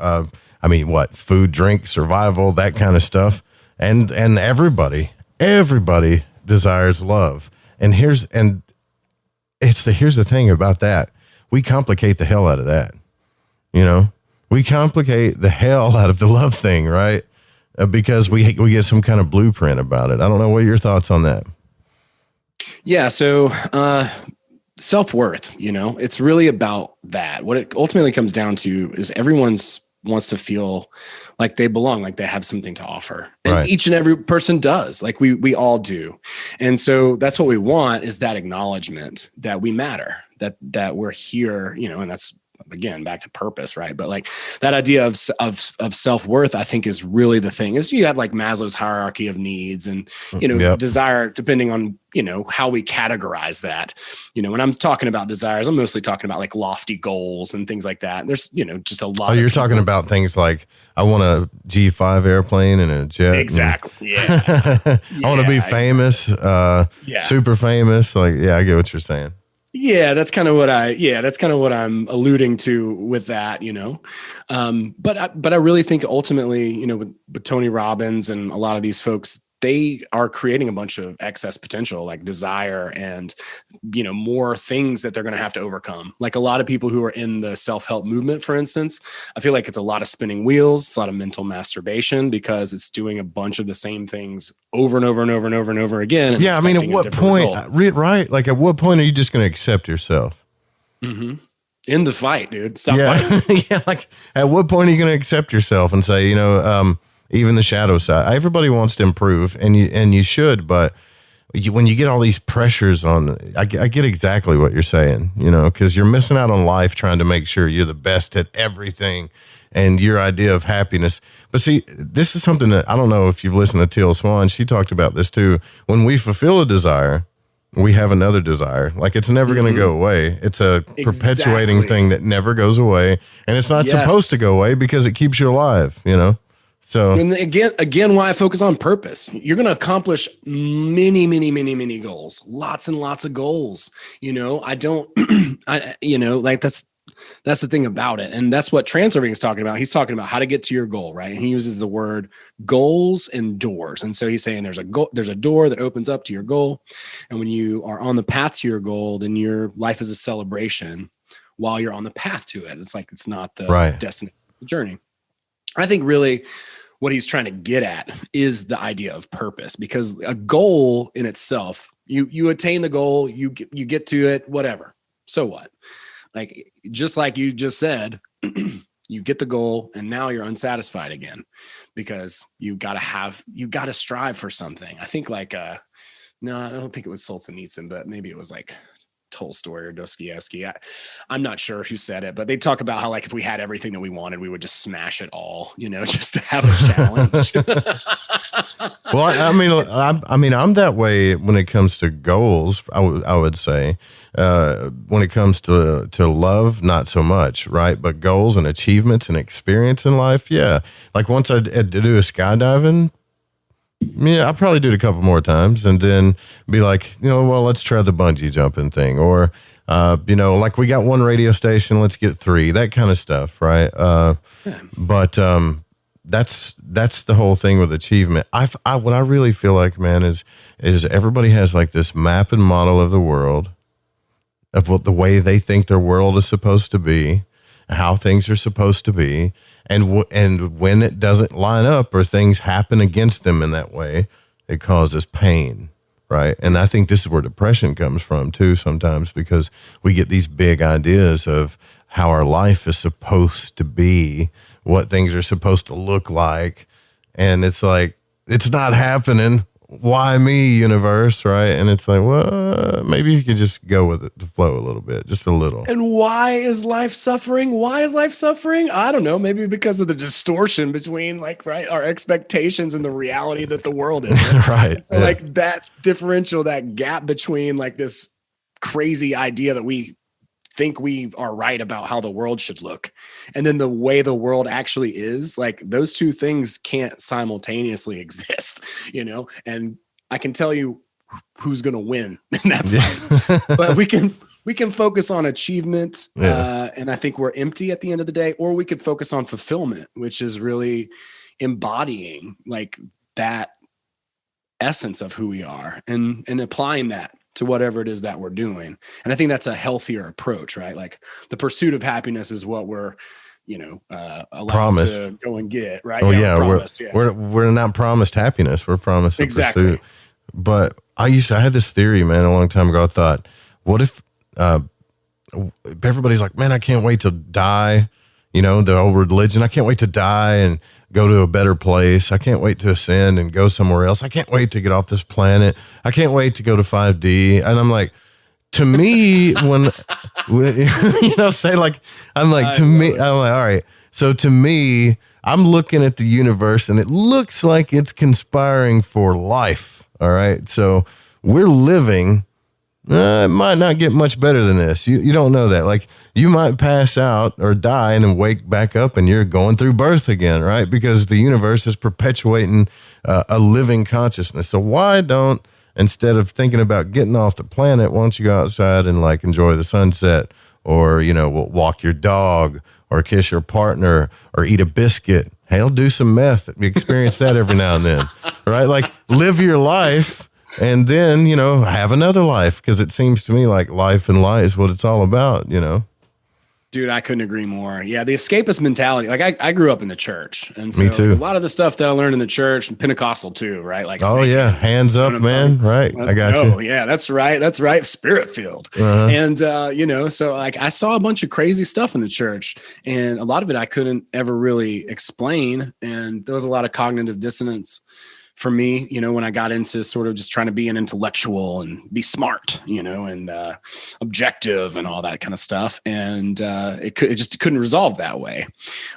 food, drink, survival, that kind of stuff. And everybody desires love. And here's the thing about that. We complicate the hell out of that. We complicate the hell out of the love thing, right? Because we get some kind of blueprint about it. I don't know. What are your thoughts on that? Yeah. So, self-worth, it's really about that. What it ultimately comes down to is everyone's wants to feel like they belong, like they have something to offer. And each and every person does, like we all do. And so that's what we want, is that acknowledgement that we matter, that we're here, and that's again, back to purpose, right? But like that idea of self-worth, I think is really the thing. Is you have like Maslow's hierarchy of needs and, desire, depending on, how we categorize that. When I'm talking about desires, I'm mostly talking about like lofty goals and things like that. There's, just a lot. Oh, you're talking about things like, I want a G5 airplane and a jet. Exactly. I want to be famous, super famous. Like, I get what you're saying. Yeah, that's kind of what I'm alluding to with that, but I really think ultimately, with Tony Robbins and a lot of these folks, they are creating a bunch of excess potential, like desire and, more things that they're going to have to overcome. Like a lot of people who are in the self-help movement, for instance, I feel like it's a lot of spinning wheels, it's a lot of mental masturbation because it's doing a bunch of the same things over and over and over and over and over again. And at what point, right? Like at what point are you just going to accept yourself? Mm-hmm. In the fight, dude. Stop fighting. Like at what point are you going to accept yourself and say, even the shadow side, everybody wants to improve and you should, but when you get all these pressures on, I get exactly what you're saying, because you're missing out on life trying to make sure you're the best at everything and your idea of happiness. But see, this is something that I don't know if you've listened to Teal Swan. She talked about this too. When we fulfill a desire, we have another desire. Like it's never going to go away. It's a perpetuating thing that never goes away. And it's not supposed to go away because it keeps you alive, So and again, why I focus on purpose. You're going to accomplish many, many, many, many goals, lots and lots of goals. That's the thing about it. And that's what Transurfing is talking about. He's talking about how to get to your goal, right? And he uses the word goals and doors. And so he's saying there's a door that opens up to your goal. And when you are on the path to your goal, then your life is a celebration while you're on the path to it. It's like, it's not the destination, the journey. I think really what he's trying to get at is the idea of purpose, because a goal in itself, you attain the goal, you get to it, whatever. So what? Like, just like you just said, you get the goal and now you're unsatisfied again because you got to strive for something. I think like, no, I don't think it was Solzhenitsyn, but maybe it was like Tolstoy or Dostoevsky. I'm not sure who said it, but they talk about how like if we had everything that we wanted, we would just smash it all, just to have a challenge. Well, I mean, I'm that way when it comes to goals. I would say when it comes to love, not so much, right? But goals and achievements and experience in life, yeah. Like once I do a skydiving. Yeah, I'll probably do it a couple more times and then be like, well, let's try the bungee jumping thing. Or, like we got one radio station, let's get 3, that kind of stuff. Right. But that's the whole thing with achievement. What I really feel like, man, is everybody has like this map and model of the world of what the way they think their world is supposed to be, how things are supposed to be. And when it doesn't line up or things happen against them in that way, it causes pain, right? And I think this is where depression comes from too sometimes, because we get these big ideas of how our life is supposed to be, what things are supposed to look like. And it's like, it's not happening. Why me, universe, right? And it's like, well, maybe you could just go with it, the flow a little bit, just a little. And why is life suffering? I don't know. Maybe because of the distortion between our expectations and the reality that the world is. Right. So like that differential, that gap between like this crazy idea that we think we are right about how the world should look, and then the way the world actually is, like those two things can't simultaneously exist, and I can tell you who's going to win in that fight. But we can focus on achievement, and I think we're empty at the end of the day, or we could focus on fulfillment, which is really embodying like that essence of who we are and applying that to whatever it is that we're doing. And I think that's a healthier approach, right? Like the pursuit of happiness is what we're, allowed promised to go and get, right? Oh yeah. We're not promised happiness. We're promised the pursuit. But I had this theory, man, a long time ago. I thought, what if everybody's like, man, I can't wait to die. The old religion. I can't wait to die and go to a better place. I can't wait to ascend and go somewhere else. I can't wait to get off this planet. I can't wait to go to 5D. And I'm like, to me, when you know, say like, I'm like, to me, I'm like, all right. So to me, I'm looking at the universe and it looks like it's conspiring for life. All right. So we're living. It might not get much better than this. You don't know that. Like, you might pass out or die and then wake back up and you're going through birth again, right? Because the universe is perpetuating a living consciousness. So why don't, instead of thinking about getting off the planet, why don't you go outside and like enjoy the sunset, or, you know, walk your dog, or kiss your partner, or eat a biscuit. Hell, do some meth. Experience that every now and then, right? Like, live your life. And then, you know, have another life, because it seems to me like life and life is what it's all about, you know? Dude, I couldn't agree more. Yeah, the escapist mentality. Like, I grew up in the church. And so me too. A lot of the stuff that I learned in the church, and Pentecostal too, right? Like, oh, yeah. Hands up, man. Right. I got you. Yeah, that's right. That's right. Spirit filled. Uh-huh. And, you know, so like I saw a bunch of crazy stuff in the church, and a lot of it I couldn't ever really explain. And there was a lot of cognitive dissonance for me, you know, when I got into sort of just trying to be an intellectual and be smart, you know, and objective and all that kind of stuff. And it just couldn't resolve that way.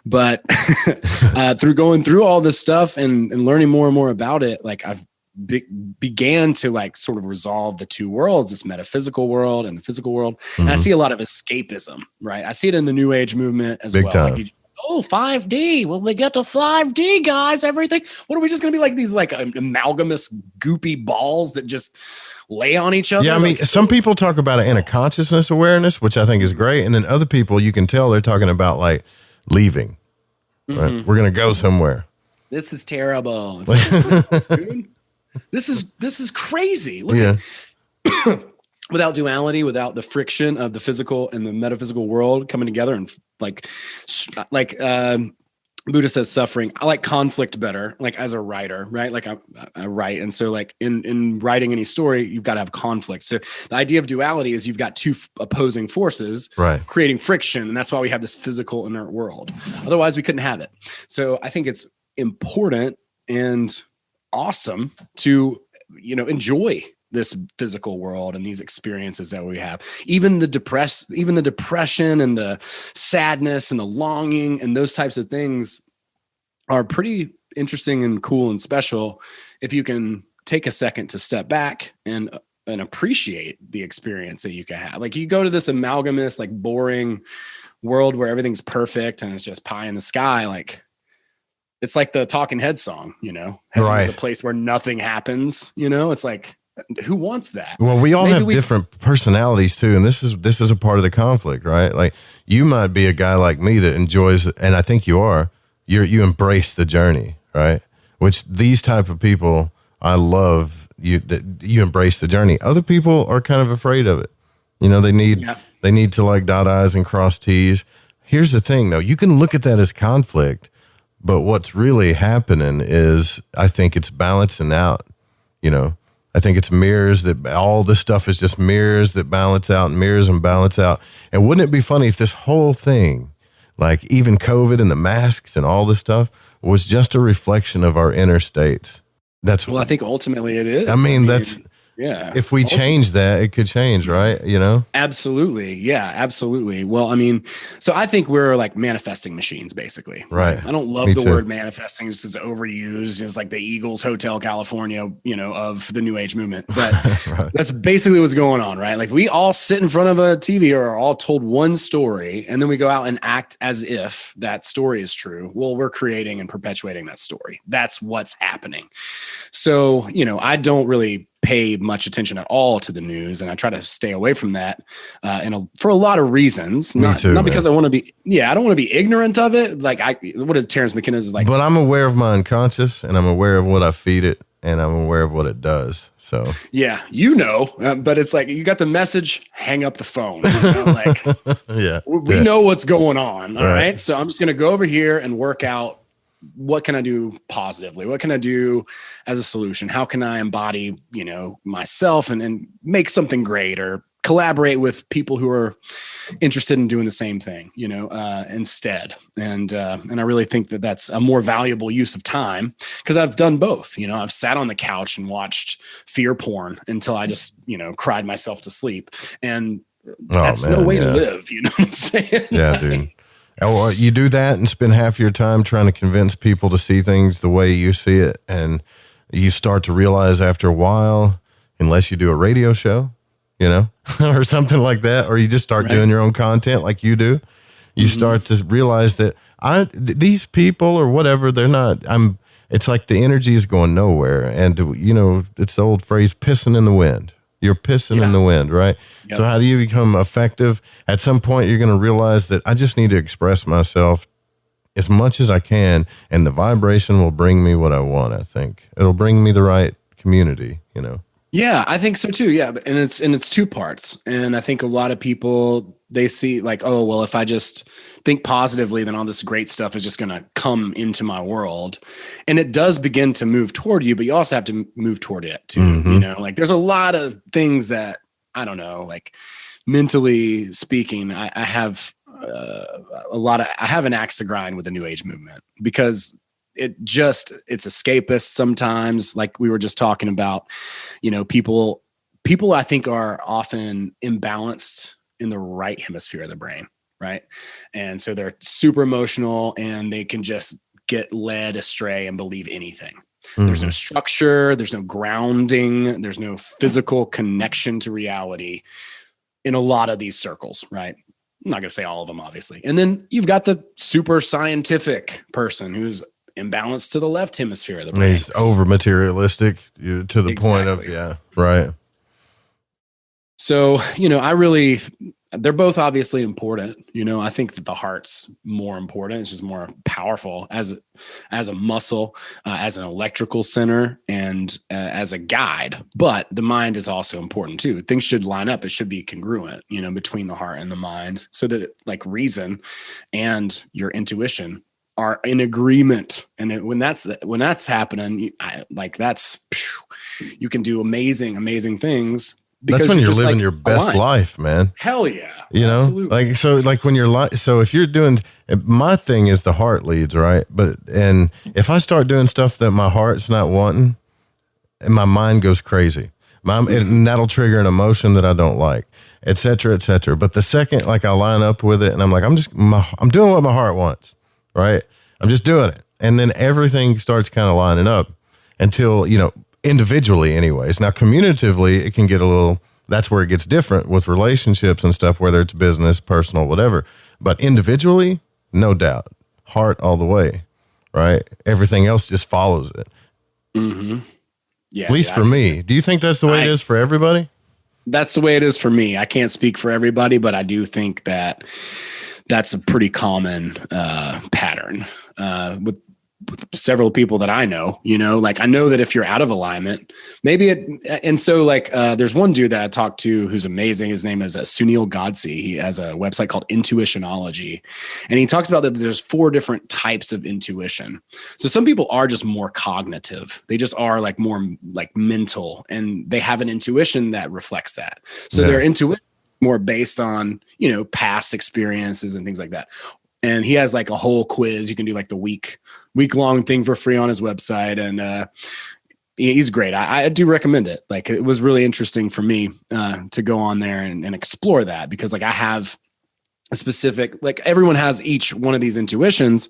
But through going through all this stuff and learning more and more about it, like I've began to like sort of resolve the two worlds, this metaphysical world and the physical world. Mm-hmm. And I see a lot of escapism, right? I see it in the New Age movement as Big well. time. Like, oh, 5D. When we get to 5D, guys, everything. What are we just going to be like these like amalgamous goopy balls that just lay on each other? Yeah, I mean, some people talk about it in a consciousness awareness, which I think is great. And then other people, you can tell they're talking about like leaving. Right? Mm-hmm. We're going to go somewhere. This is terrible. It's like, dude, this is crazy. Look at without duality, without the friction of the physical and the metaphysical world coming together, and like Buddha says suffering. I like conflict better, like as a writer, right? Like I write. And so like in writing any story, you've got to have conflict. So the idea of duality is you've got two opposing forces, right, creating friction. And that's why we have this physical inert world. Otherwise we couldn't have it. So I think it's important and awesome to, you know, enjoy this physical world and these experiences that we have. Even the depression and the sadness and the longing and those types of things are pretty interesting and cool and special if you can take a second to step back and appreciate the experience that you can have. Like, you go to this amalgamous, like boring world where everything's perfect and it's just pie in the sky. Like, it's like the Talking Heads song, you know, right? It's a place where nothing happens, you know, it's like, who wants that? Well, we all have different personalities too. And this is a part of the conflict, right? Like, you might be a guy like me that enjoys, and I think you are, you embrace the journey, right? Which these type of people, I love that you embrace the journey. Other people are kind of afraid of it. You know, they need to like dot I's and cross T's. Here's the thing though, you can look at that as conflict, but what's really happening is, I think it's balancing out, you know. I think it's mirrors, that all this stuff is just mirrors that balance out, and mirrors and balance out. And wouldn't it be funny if this whole thing, like even COVID and the masks and all this stuff, was just a reflection of our inner states? Well, I think ultimately it is. I mean, that's, yeah. If we change that, it could change, right? You know? Absolutely. Yeah, absolutely. Well, I mean, so I think we're like manifesting machines, basically. Right. I don't love the word manifesting, just it's overused. It's like the Eagles Hotel California, you know, of the New Age movement. But right. That's basically what's going on, right? Like, we all sit in front of a TV or are all told one story, and then we go out and act as if that story is true. Well, we're creating and perpetuating that story. That's what's happening. So, you know, I don't really pay much attention at all to the news, and I try to stay away from that for a lot of reasons. Not because I want to be, I don't want to be ignorant of it. Like, what is Terrence McKenna's is like, but I'm aware of my unconscious, and I'm aware of what I feed it, and I'm aware of what it does. So yeah, you know, but it's like, you got the message, hang up the phone. You know? Like, we know what's going on. All right. So I'm just going to go over here and work out, what can I do positively? What can I do as a solution? How can I embody, you know, myself and make something great, or collaborate with people who are interested in doing the same thing, instead. And I really think that that's a more valuable use of time, because I've done both. I've sat on the couch and watched fear porn until I just, cried myself to sleep. And that's no way to live. You know what I'm saying? Yeah, dude. Or you do that and spend half your time trying to convince people to see things the way you see it. And you start to realize after a while, unless you do a radio show, or something like that, or you just start doing your own content like you do, you start to realize that these people or whatever, it's like the energy is going nowhere. And, it's the old phrase, pissing in the wind. You're pissing in the wind, right? Yep. So how do you become effective? At some point, you're going to realize that I just need to express myself as much as I can, and the vibration will bring me what I want. I think it'll bring me the right community, Yeah, I think so too. Yeah. And it's two parts. And I think a lot of people, they see like, oh, well, if I just think positively, then all this great stuff is just going to come into my world. And it does begin to move toward you, but you also have to move toward it too. Mm-hmm. Like there's a lot of things that, I don't know, like mentally speaking, I have I have an axe to grind with the New Age movement, because it's escapist sometimes, like we were just talking about. People I think are often imbalanced in the right hemisphere of the brain, right? And so they're super emotional, and they can just get led astray and believe anything. Mm-hmm. There's no structure, there's no grounding, there's no physical connection to reality in a lot of these circles, right? I'm not going to say all of them, obviously. And then you've got the super scientific person who's imbalanced to the left hemisphere of the brain. He's over materialistic to the point of, right. So, they're both obviously important. I think that the heart's more important. It's just more powerful as a muscle, as an electrical center, and as a guide. But the mind is also important too. Things should line up. It should be congruent, between the heart and the mind, so that like reason and your intuition are in agreement. And when that's happening, you can do amazing things. That's when you're living your best life, man. Hell yeah. Absolutely. So if you're doing, my thing is the heart leads, right? And if I start doing stuff that my heart's not wanting, and my mind goes crazy, and that'll trigger an emotion that I don't like, et cetera, et cetera. But the second, I line up with it and I'm like, I'm doing what my heart wants, right? I'm just doing it. And then everything starts kind of lining up until, individually anyways. Now, communitively, it can get that's where it gets different with relationships and stuff, whether it's business, personal, whatever. But individually, no doubt, heart all the way, right? Everything else just follows it. Mm-hmm. Yeah. At least for me. Do you think that's the way it is for everybody? That's the way it is for me. I can't speak for everybody, but I do think that that's a pretty common pattern with several people that I know, I know that if you're out of alignment, there's one dude that I talked to who's amazing. His name is Sunil Godse. He has a website called Intuitionology, and he talks about that there's 4 different types of intuition. So some people are just more cognitive. They just are more mental, and they have an intuition that reflects that. So their intuition more based on, past experiences and things like that. And he has a whole quiz. You can do the week-long thing for free on his website. And he's great. I do recommend it. It was really interesting for me to go on there and explore that, because I have a specific, everyone has each one of these intuitions,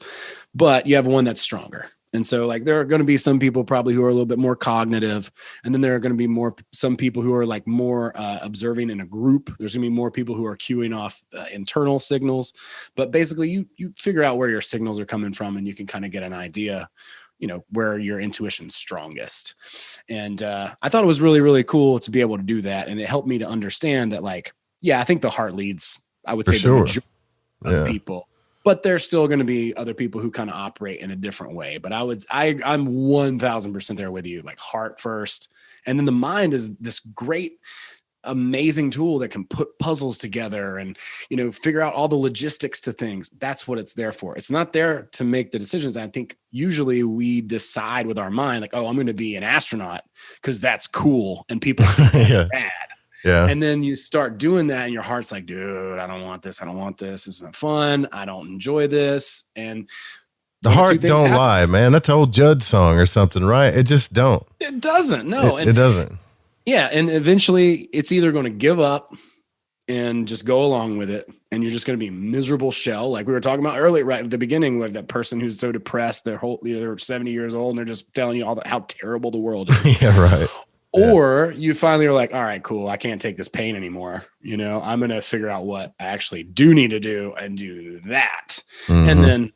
but you have one that's stronger. And so there are going to be some people probably who are a little bit more cognitive. And then there are going to be some people who are more observing in a group. There's going to be more people who are cueing off internal signals. But basically you figure out where your signals are coming from, and you can kind of get an idea, where your intuition's strongest. And I thought it was really, really cool to be able to do that. And it helped me to understand that I think the heart leads, I would say, the majority of people. But there's still going to be other people who kind of operate in a different way. But I'm 1000% there with you, heart first. And then the mind is this great, amazing tool that can put puzzles together and, figure out all the logistics to things. That's what it's there for. It's not there to make the decisions. I think usually we decide with our mind, I'm going to be an astronaut because that's cool. And people think that's bad. Yeah. And then you start doing that and your heart's like, dude, I don't want this. I don't want this. It's not fun. I don't enjoy this. And the heart don't lie, man. That's an old Judd song or something, right? It just don't. It doesn't. No, it doesn't. Yeah. And eventually it's either going to give up and just go along with it, and you're just going to be a miserable shell, like we were talking about earlier, right at the beginning, like that person who's so depressed, they're 70 years old, and they're just telling you how terrible the world is. Yeah, right. Or you finally are like, all right, cool, I can't take this pain anymore. You know, I'm going to figure out what I actually do need to do and do that. Mm-hmm. And then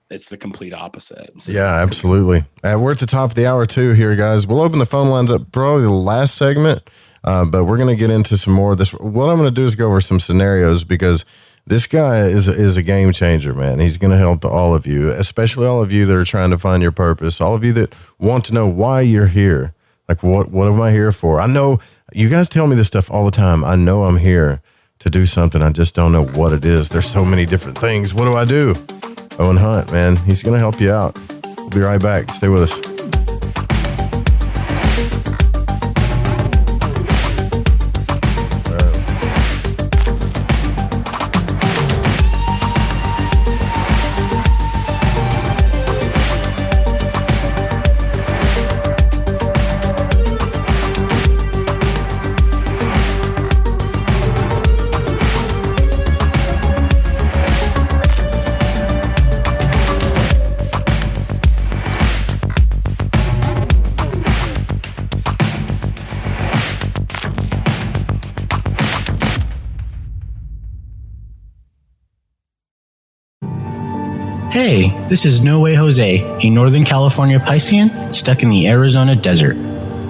it's the complete opposite. So, yeah, absolutely. We're at the top of the hour too here, guys. We'll open the phone lines up probably the last segment. But we're going to get into some more of this. What I'm going to do is go over some scenarios, because this guy is a game changer, man. He's going to help all of you, especially all of you that are trying to find your purpose, all of you that want to know why you're here. Like, what am I here for? I know you guys tell me this stuff all the time. I know I'm here to do something. I just don't know what it is. There's so many different things. What do I do? Owen Hunt, man, he's going to help you out. We'll be right back. Stay with us. Hey, this is No Way Jose, a Northern California Piscean stuck in the Arizona desert.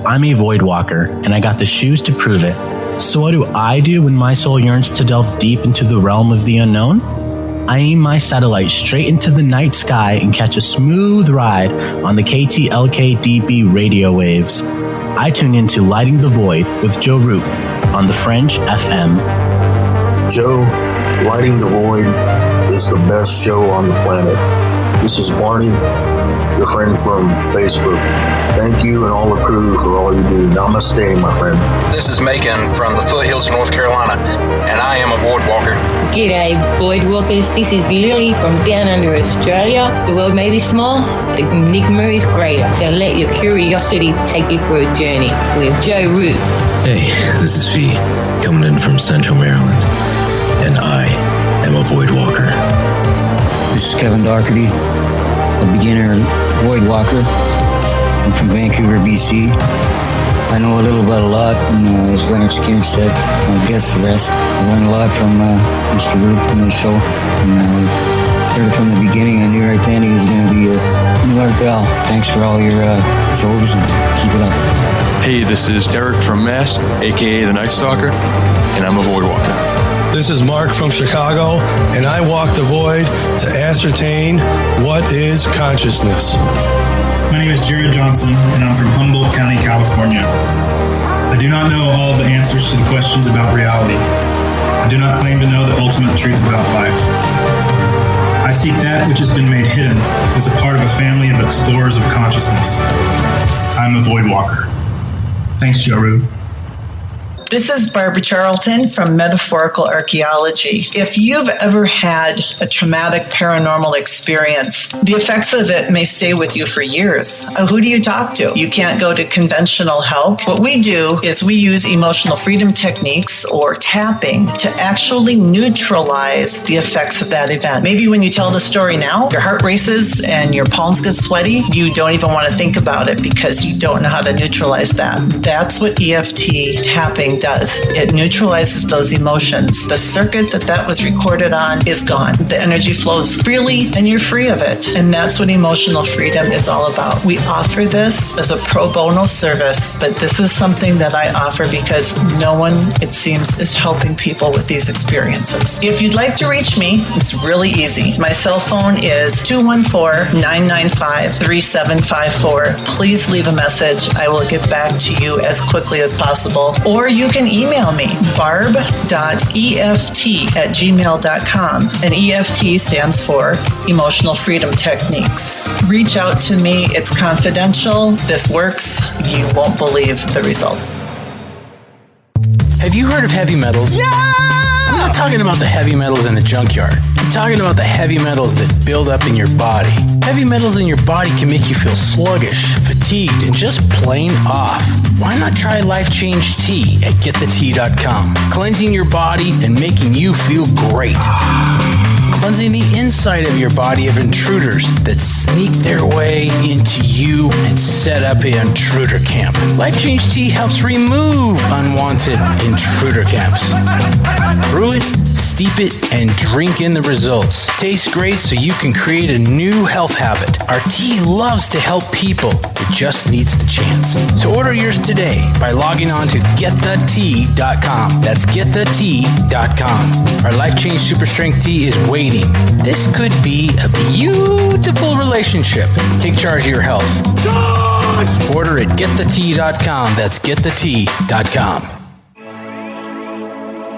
I'm a void walker, and I got the shoes to prove it. So what do I do when my soul yearns to delve deep into the realm of the unknown? I aim my satellite straight into the night sky and catch a smooth ride on the KTLK-DB radio waves. I tune into Lighting the Void with Joe Root on the French FM. Joe, Lighting the Void is the best show on the planet. This is Barney, your friend from Facebook. Thank you and all the crew for all you do. Namaste, my friend. This is Macon from the foothills of North Carolina, and I am a void walker. G'day, void walkers. This is Lily from down under Australia. The world may be small, the enigma is greater. So let your curiosity take you for a journey with Joe Root. Hey, this is Fee, coming in from Central Maryland, and I am a void walker. This is Kevin Doherty, a beginner void walker. I'm from Vancouver, BC. I know a little about a lot, and as Leonard Skinner said, I guess the rest. I learned a lot from Mr. Root on the show, and heard from the beginning. I knew right then he was going to be a new art gal. Thanks for all your shows, and keep it up. Hey, this is Derek from Mass, aka the Night Stalker, and I'm a void walker. This is Mark from Chicago, and I walk the void to ascertain what is consciousness. My name is Jared Johnson, and I'm from Humboldt County, California. I do not know all of the answers to the questions about reality. I do not claim to know the ultimate truth about life. I seek that which has been made hidden as a part of a family of explorers of consciousness. I'm a void walker. Thanks, Joe Root. This is Barbara Charlton from Metaphorical Archaeology. If you've ever had a traumatic paranormal experience, the effects of it may stay with you for years. Who do you talk to? You can't go to conventional help. What we do is we use emotional freedom techniques or tapping to actually neutralize the effects of that event. Maybe when you tell the story now, your heart races and your palms get sweaty. You don't even want to think about it because you don't know how to neutralize that. That's what EFT tapping does. It neutralizes those emotions. The circuit that was recorded on is gone. The energy flows freely and you're free of it. And that's what emotional freedom is all about. We offer this as a pro bono service, but this is something that I offer because no one, it seems, is helping people with these experiences. If you'd like to reach me, it's really easy. My cell phone is 214-995-3754. Please leave a message. I will get back to you as quickly as possible. Or you can email me, barb.eft@gmail.com. And EFT stands for Emotional Freedom Techniques. Reach out to me. It's confidential. This works. You won't believe the results. Have you heard of heavy metals? Yeah! I'm not talking about the heavy metals in the junkyard. I'm talking about the heavy metals that build up in your body. Heavy metals in your body can make you feel sluggish, fatigued, and just plain off. Why not try Life Change Tea at GetTheTea.com? Cleansing your body and making you feel great. Cleansing the inside of your body of intruders that sneak their way into you and set up an intruder camp. Life Change Tea helps remove unwanted intruder camps. Brew it, steep it, and drink in the results. Tastes great, so you can create a new health habit. Our tea loves to help people. It just needs the chance. So order yours today by logging on to GetTheTea.com. That's GetTheTea.com. Our Life Change Super Strength Tea is waiting. This could be a beautiful relationship. Take charge of your health. Order at GetTheTea.com. That's GetTheTea.com.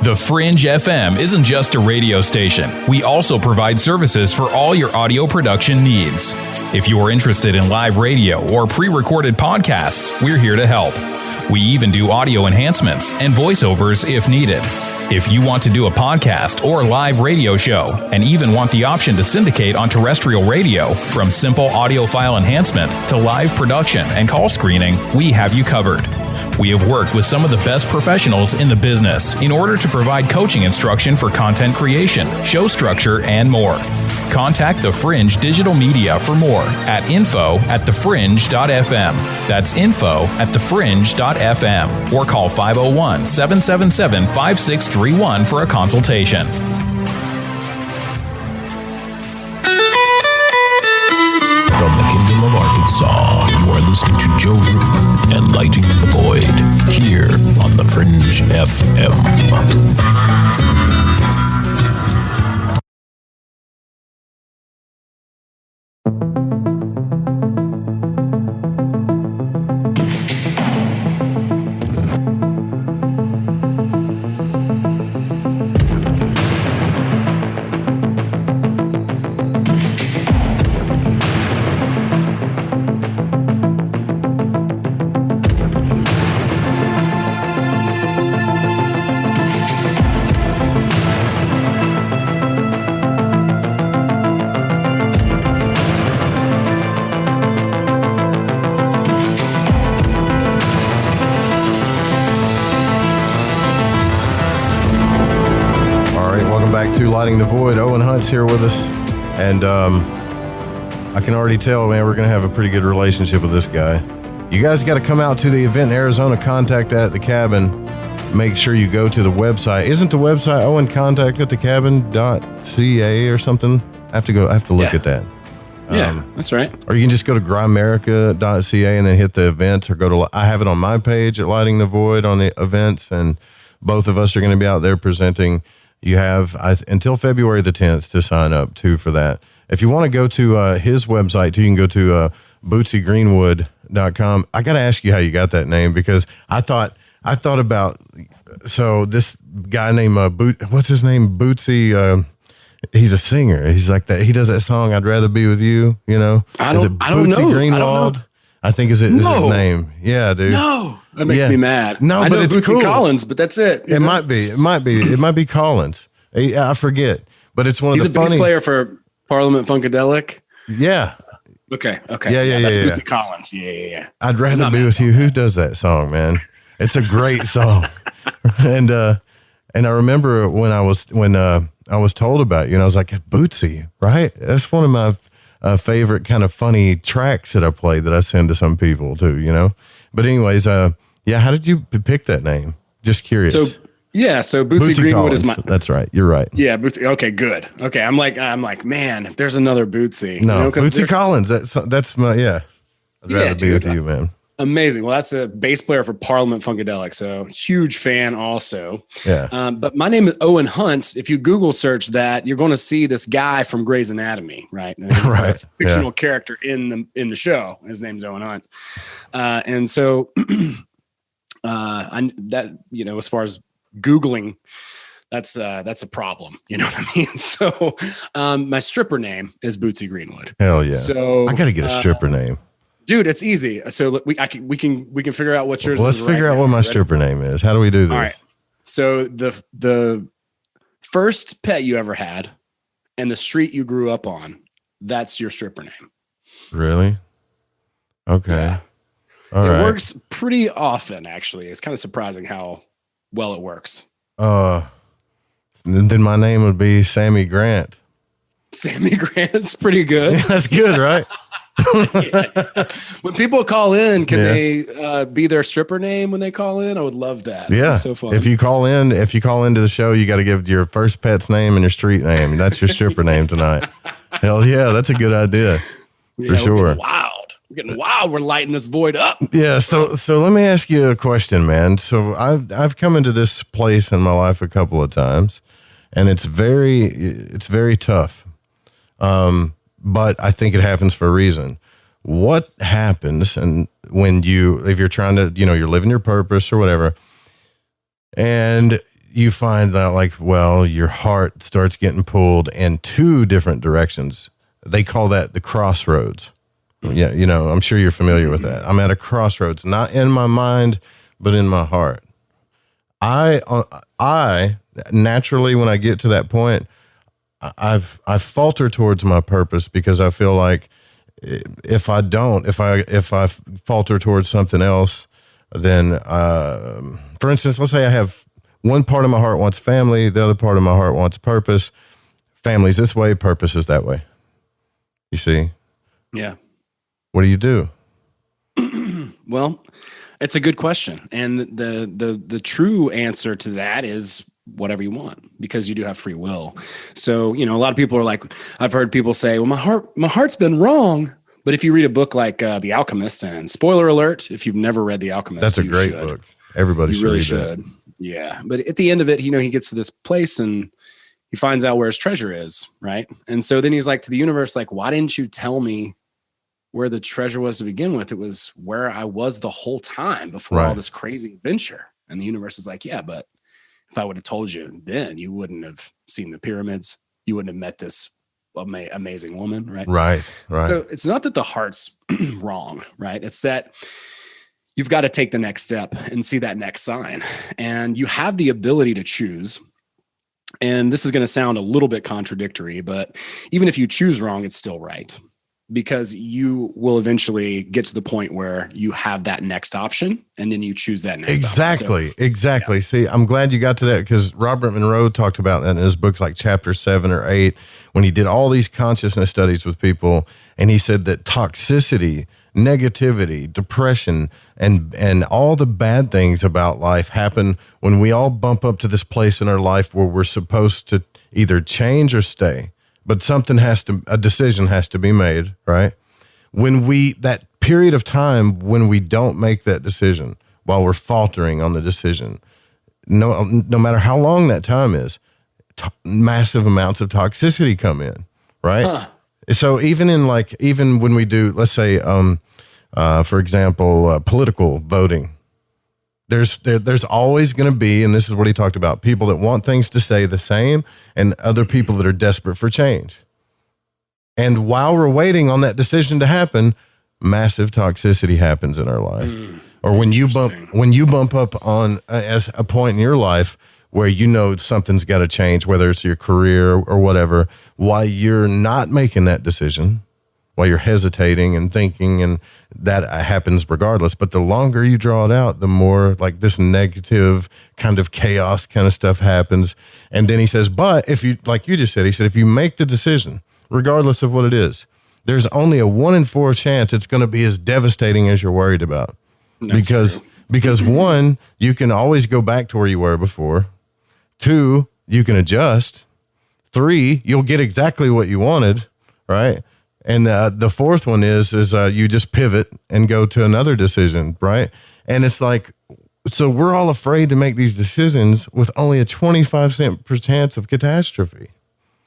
The Fringe FM isn't just a radio station. We also provide services for all your audio production needs. If you are interested in live radio or pre-recorded podcasts, we're here to help. We even do audio enhancements and voiceovers if needed. If you want to do a podcast or live radio show and even want the option to syndicate on terrestrial radio, from simple audio file enhancement to live production and call screening, we have you covered. We have worked with some of the best professionals in the business in order to provide coaching instruction for content creation, show structure, and more. Contact The Fringe Digital Media for more at info@thefringe.fm. That's info@thefringe.fm, or call 501-777-5631 for a consultation. From the Kingdom of Arkansas, you are listening to Joe Root and Lighting the Void here on the Fringe FM. Lighting the Void. Owen Hunt's here with us, and I can already tell, man, we're going to have a pretty good relationship with this guy. You guys got to come out to the event in Arizona. Contact at the cabin. Make sure you go to the website. Isn't the website owencontact@thecabin.ca or something? I have to look at that. Yeah, that's right. Or you can just go to grimerica.ca and then hit the events, or go to, I have it on my page at Lighting the Void on the events, and both of us are going to be out there presenting. You have until February the 10th to sign up too for that. If you want to go to his website too, you can go to BootsyGreenwood.com. I got to ask you how you got that name, because I thought about, so this guy named what's his name? Bootsy. He's a singer. He's like that. He does that song, "I'd Rather Be With You." You know, I don't know. Greenwald? I think is his name. Yeah, dude. No. That makes me mad. No, I but know it's Bootsy cool. Collins, but that's it. It might be Collins. I forget, but it's one He's of the a bass player for Parliament Funkadelic. Yeah. Okay. Yeah. That's Bootsy Collins. Yeah. I'd Rather Be With You. Who does that song, man? It's a great song. And I remember when I was told about you, and I was like, Bootsy, right? That's one of my favorite kind of funny tracks that I played that I send to some people too, you know? But anyways, how did you pick that name? Just curious. So Bootsy Greenwood Collins. is my. That's right. You're right. Yeah, Bootsy. Okay, good. Okay, I'm like, man, if there's another Bootsy, no, Bootsy Collins. That's my I'd rather be with you, man. Amazing. Well, that's a bass player for Parliament Funkadelic, so huge fan also. Yeah. But my name is Owen Hunt. If you Google search that, you're going to see this guy from Grey's Anatomy, right? And he's a fictional character in the show. His name's Owen Hunt, and so as far as Googling, that's a problem. You know what I mean? So my stripper name is Bootsy Greenwood. Hell yeah. So I got to get a stripper name. Dude, it's easy. So we can figure out what yours. Let's figure out what my stripper name is. How do we do this? So the first pet you ever had and the street you grew up on, that's your stripper name. Really? Okay. Yeah. All it right. works pretty often, actually. It's kind of surprising how well it works. Then my name would be Sammy Grant. Sammy Grant's pretty good. Yeah, that's good, right? When people call in, can they be their stripper name when they call in? I would love that. Yeah. That's so fun. If you call into the show, you got to give your first pet's name and your street name. That's your stripper name tonight. Hell yeah, that's a good idea. For sure. We're getting wild. We're lighting this void up. Yeah. So let me ask you a question, man. So I've come into this place in my life a couple of times, and it's very tough. But I think it happens for a reason. What happens and if you're trying to, you're living your purpose or whatever, and you find that your heart starts getting pulled in two different directions. They call that the crossroads. Yeah. I'm sure you're familiar with that. I'm at a crossroads, not in my mind, but in my heart. I naturally, when I get to that point, I falter towards my purpose because I feel like if I falter towards something else, then, for instance, let's say I have one part of my heart wants family. The other part of my heart wants purpose. Family's this way, purpose is that way. You see? Yeah. What do you do? Well, it's a good question. And the true answer to that is whatever you want, because you do have free will. So, a lot of people are like, I've heard people say, well, my heart's been wrong. But if you read a book like The Alchemist, and spoiler alert, if you've never read The Alchemist, that's a great book. Everybody should read that. Yeah. But at the end of it, he gets to this place and he finds out where his treasure is. Right. And so then he's like to the universe, like, why didn't you tell me where the treasure was to begin with? It was where I was the whole time before all this crazy adventure. And the universe is like, yeah, but if I would have told you then, you wouldn't have seen the pyramids. You wouldn't have met this amazing woman, right? Right. So it's not that the heart's wrong, right? It's that you've got to take the next step and see that next sign. And you have the ability to choose. And this is going to sound a little bit contradictory, but even if you choose wrong, it's still right. Because you will eventually get to the point where you have that next option and then you choose that next option. Exactly. See, I'm glad you got to that because Robert Monroe talked about that in his books like chapter 7 or 8 when he did all these consciousness studies with people. And he said that toxicity, negativity, depression, and all the bad things about life happen when we all bump up to this place in our life where we're supposed to either change or stay. But a decision has to be made, right? That period of time when we don't make that decision while we're faltering on the decision, no matter how long that time is, massive amounts of toxicity come in, right? Huh. So even when we do, let's say, for example, political voting, there's always going to be, and this is what he talked about, people that want things to stay the same and other people that are desperate for change. And while we're waiting on that decision to happen, massive toxicity happens in our life. Or when you bump up on as a point in your life where something's got to change, whether it's your career or whatever, while you're not making that decision, while you're hesitating and thinking, and that happens regardless. But the longer you draw it out, the more like this negative kind of chaos kind of stuff happens. And then he says, but if you, like you just said, he said, if you make the decision, regardless of what it is, there's only a 1 in 4 chance it's going to be as devastating as you're worried about. Because 1, you can always go back to where you were before. 2, you can adjust. 3, you'll get exactly what you wanted, right? And the fourth one is you just pivot and go to another decision, right? And it's like, so we're all afraid to make these decisions with only a 25% chance of catastrophe.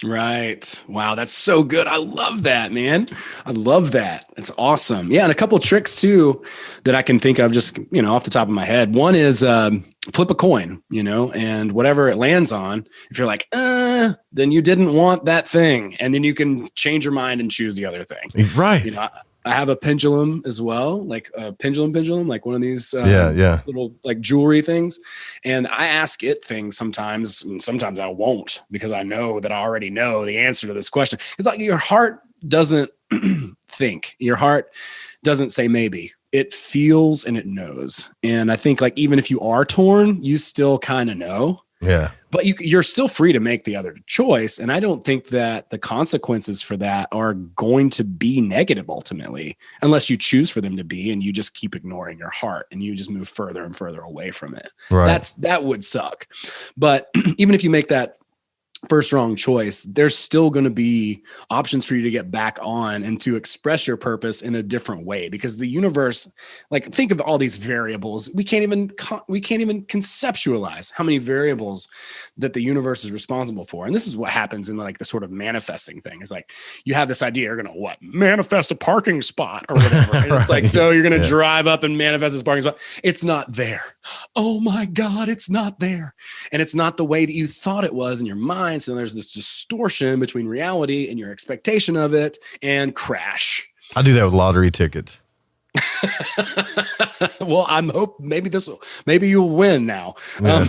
Right. Wow. That's so good. I love that, man. I love that. It's awesome. Yeah. And a couple of tricks too, that I can think of just, off the top of my head. One is, flip a coin, and whatever it lands on, if you're like, then you didn't want that thing. And then you can change your mind and choose the other thing. Right. I have a pendulum as well, like a pendulum, like one of these little like jewelry things. And I ask it things sometimes, and sometimes I won't, because I know that I already know the answer to this question. It's like your heart doesn't think. Your heart doesn't say maybe. It feels and it knows. And I think like even if you are torn, you still kind of know. Yeah. But you're still free to make the other choice. And I don't think that the consequences for that are going to be negative ultimately, unless you choose for them to be, and you just keep ignoring your heart and you just move further and further away from it. Right. That would suck. But even if you make that first wrong choice, there's still going to be options for you to get back on and to express your purpose in a different way, because the universe, like, think of all these variables. We can't even conceptualize how many variables that the universe is responsible for. And this is what happens in like the sort of manifesting thing. Is like, you have this idea, you're going to manifest a parking spot or whatever. And it's like, so you're going to drive up and manifest this parking spot. It's not there. Oh my God, it's not there. And it's not the way that you thought it was in your mind. So there's this distortion between reality and your expectation of it, and crash. I do that with lottery tickets. Well, maybe you'll win now. Yeah.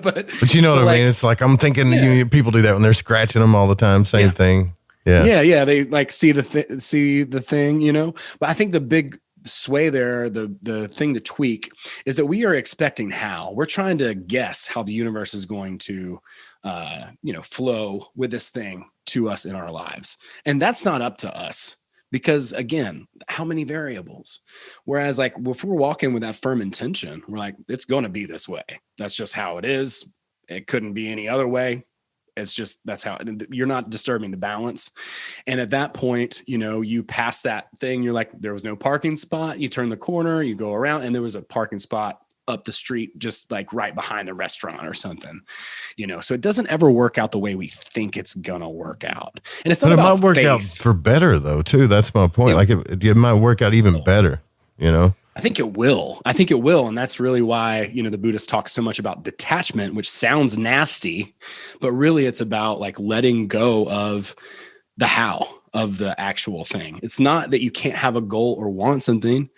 But you know what I mean? It's like, I'm thinking people do that when they're scratching them all the time. Same thing. Yeah. Yeah. They like see the thing, but I think the big sway there, the thing to tweak is that we are expecting how. We're trying to guess how the universe is going to flow with this thing to us in our lives. And that's not up to us, because again, how many variables? Whereas like if we're walking with that firm intention, we're like, it's going to be this way. That's just how it is. It couldn't be any other way. It's just, that's how you're not disturbing the balance. And at that point, you pass that thing, you're like, there was no parking spot. You turn the corner, you go around, and there was a parking spot up the street, just like right behind the restaurant or something, so it doesn't ever work out the way we think it's gonna work out. And it's not about it might work faith. out for better though, too. That's my point. Like it might work out even better, I think it will. And that's really why, the Buddhists talk so much about detachment, which sounds nasty, but really it's about like letting go of the how of the actual thing. It's not that you can't have a goal or want something.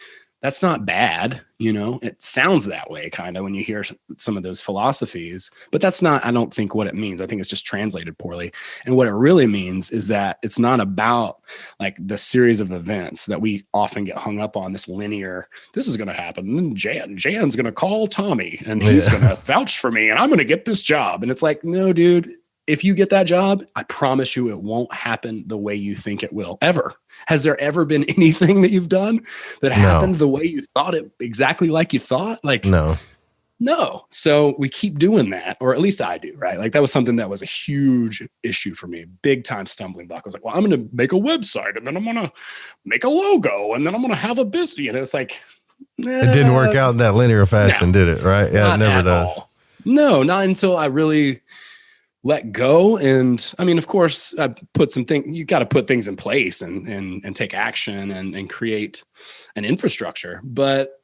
That's not bad. It sounds that way kind of when you hear some of those philosophies, but that's not, I don't think, what it means. I think it's just translated poorly. And what it really means is that it's not about like the series of events that we often get hung up on, this linear, this is going to happen. And Jan's going to call Tommy and he's going to vouch for me and I'm going to get this job. And it's like, no, dude, if you get that job, I promise you it won't happen the way you think it will ever. Has there ever been anything that you've done that happened the way you thought it, exactly like you thought? Like, no. So we keep doing that, or at least I do, right? Like that was something that was a huge issue for me, big time stumbling block. I was like, well, I'm going to make a website and then I'm going to make a logo and then I'm going to have a business. It's like, it didn't work out in that linear fashion, did it? Right? Yeah, it never does. All. No, not until I really let go. And I mean, of course, I put you got to put things in place and take action and create an infrastructure. But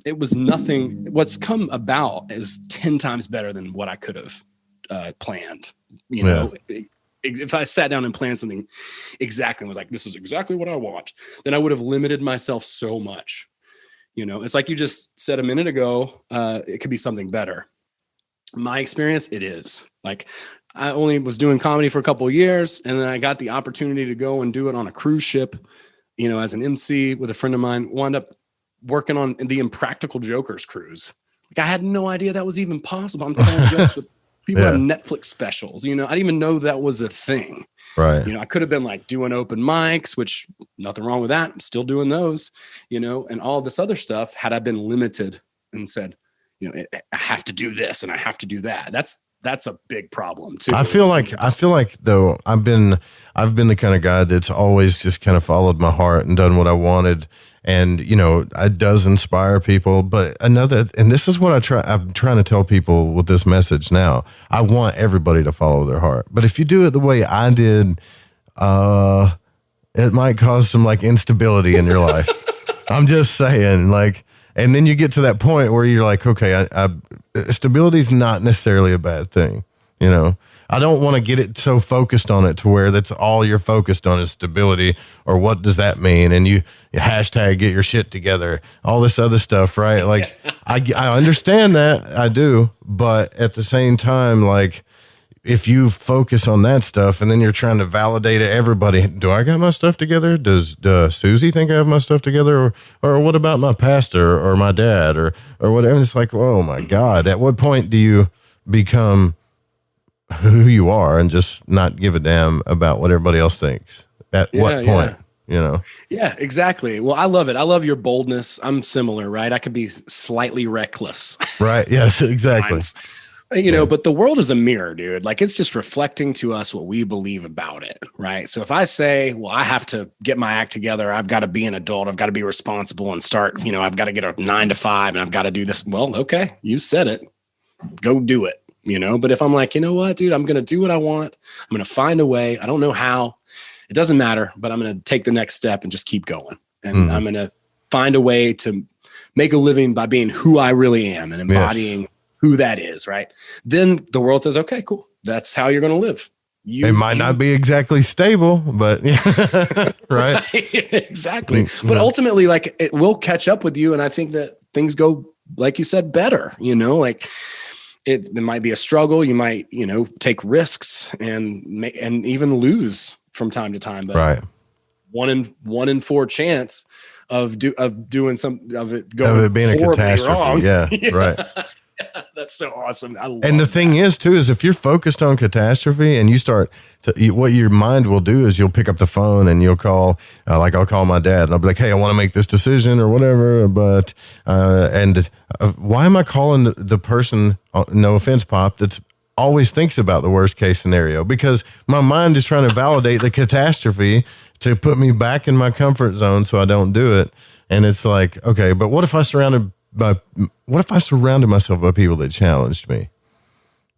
it was nothing. What's come about is 10 times better than what I could have planned. If I sat down and planned something exactly and was like, this is exactly what I want, then I would have limited myself so much. It's like you just said a minute ago, it could be something better. My experience, it is. Like, I only was doing comedy for a couple of years, and then I got the opportunity to go and do it on a cruise ship, as an MC with a friend of mine. Wound up working on the Impractical Jokers cruise. Like, I had no idea that was even possible. I'm telling jokes with people on Netflix specials. I didn't even know that was a thing. Right. I could have been like doing open mics, which nothing wrong with that. I'm still doing those, and all this other stuff had I been limited and said, I have to do this and I have to do that. That's a big problem too. I feel like though I've been the kind of guy that's always just kind of followed my heart and done what I wanted. And, it does inspire people, but and this is what I'm trying to tell people with this message now. I want everybody to follow their heart, but if you do it the way I did, it might cause some like instability in your life. I'm just saying, like, and then you get to that point where you're like, okay, stability is not necessarily a bad thing. You know, I don't want to get it so focused on it to where that's all you're focused on is stability, or what does that mean? And you hashtag get your shit together, all this other stuff, right? Like I understand that, I do, but at the same time, like if you focus on that stuff and then you're trying to validate it, everybody, do I got my stuff together? Does Susie think I have my stuff together? Or what about my pastor or my dad or whatever? It's like, oh my God, at what point do you become who you are and just not give a damn about what everybody else thinks? At what point, you know? Yeah, exactly. Well, I love it. I love your boldness. I'm similar, right? I could be slightly reckless. Right. Yes, exactly. You know, but the world is a mirror, dude. Like it's just reflecting to us what we believe about it, right? So if I say, well, I have to get my act together, I've got to be an adult, I've got to be responsible and start, you know, I've got to get a 9 to 5 and I've got to do this. Well, okay, you said it. Go do it, you know? But if I'm like, you know what, dude, I'm going to do what I want. I'm going to find a way. I don't know how. It doesn't matter, but I'm going to take the next step and just keep going. And I'm going to find a way to make a living by being who I really am and embodying who that is, right? Then the world says, okay, cool. That's how you're going to live. It might not be exactly stable, but right. Exactly. But ultimately, like it will catch up with you. And I think that things go, like you said, better, you know, like it might be a struggle. You might, you know, take risks and even lose from time to time, but right. 1 in 4 chance of doing some of it going of it being a catastrophe. Wrong. Yeah. Right. That's so awesome. I love and the thing is too, is if you're focused on catastrophe and you start to, what your mind will do is you'll pick up the phone and you'll call, like I'll call my dad and I'll be like, hey, I want to make this decision or whatever. But, why am I calling the person, no offense, Pop, that's always thinks about the worst case scenario? Because my mind is trying to validate the catastrophe to put me back in my comfort zone so I don't do it. And it's like, okay, but what if I surrounded myself by people that challenged me,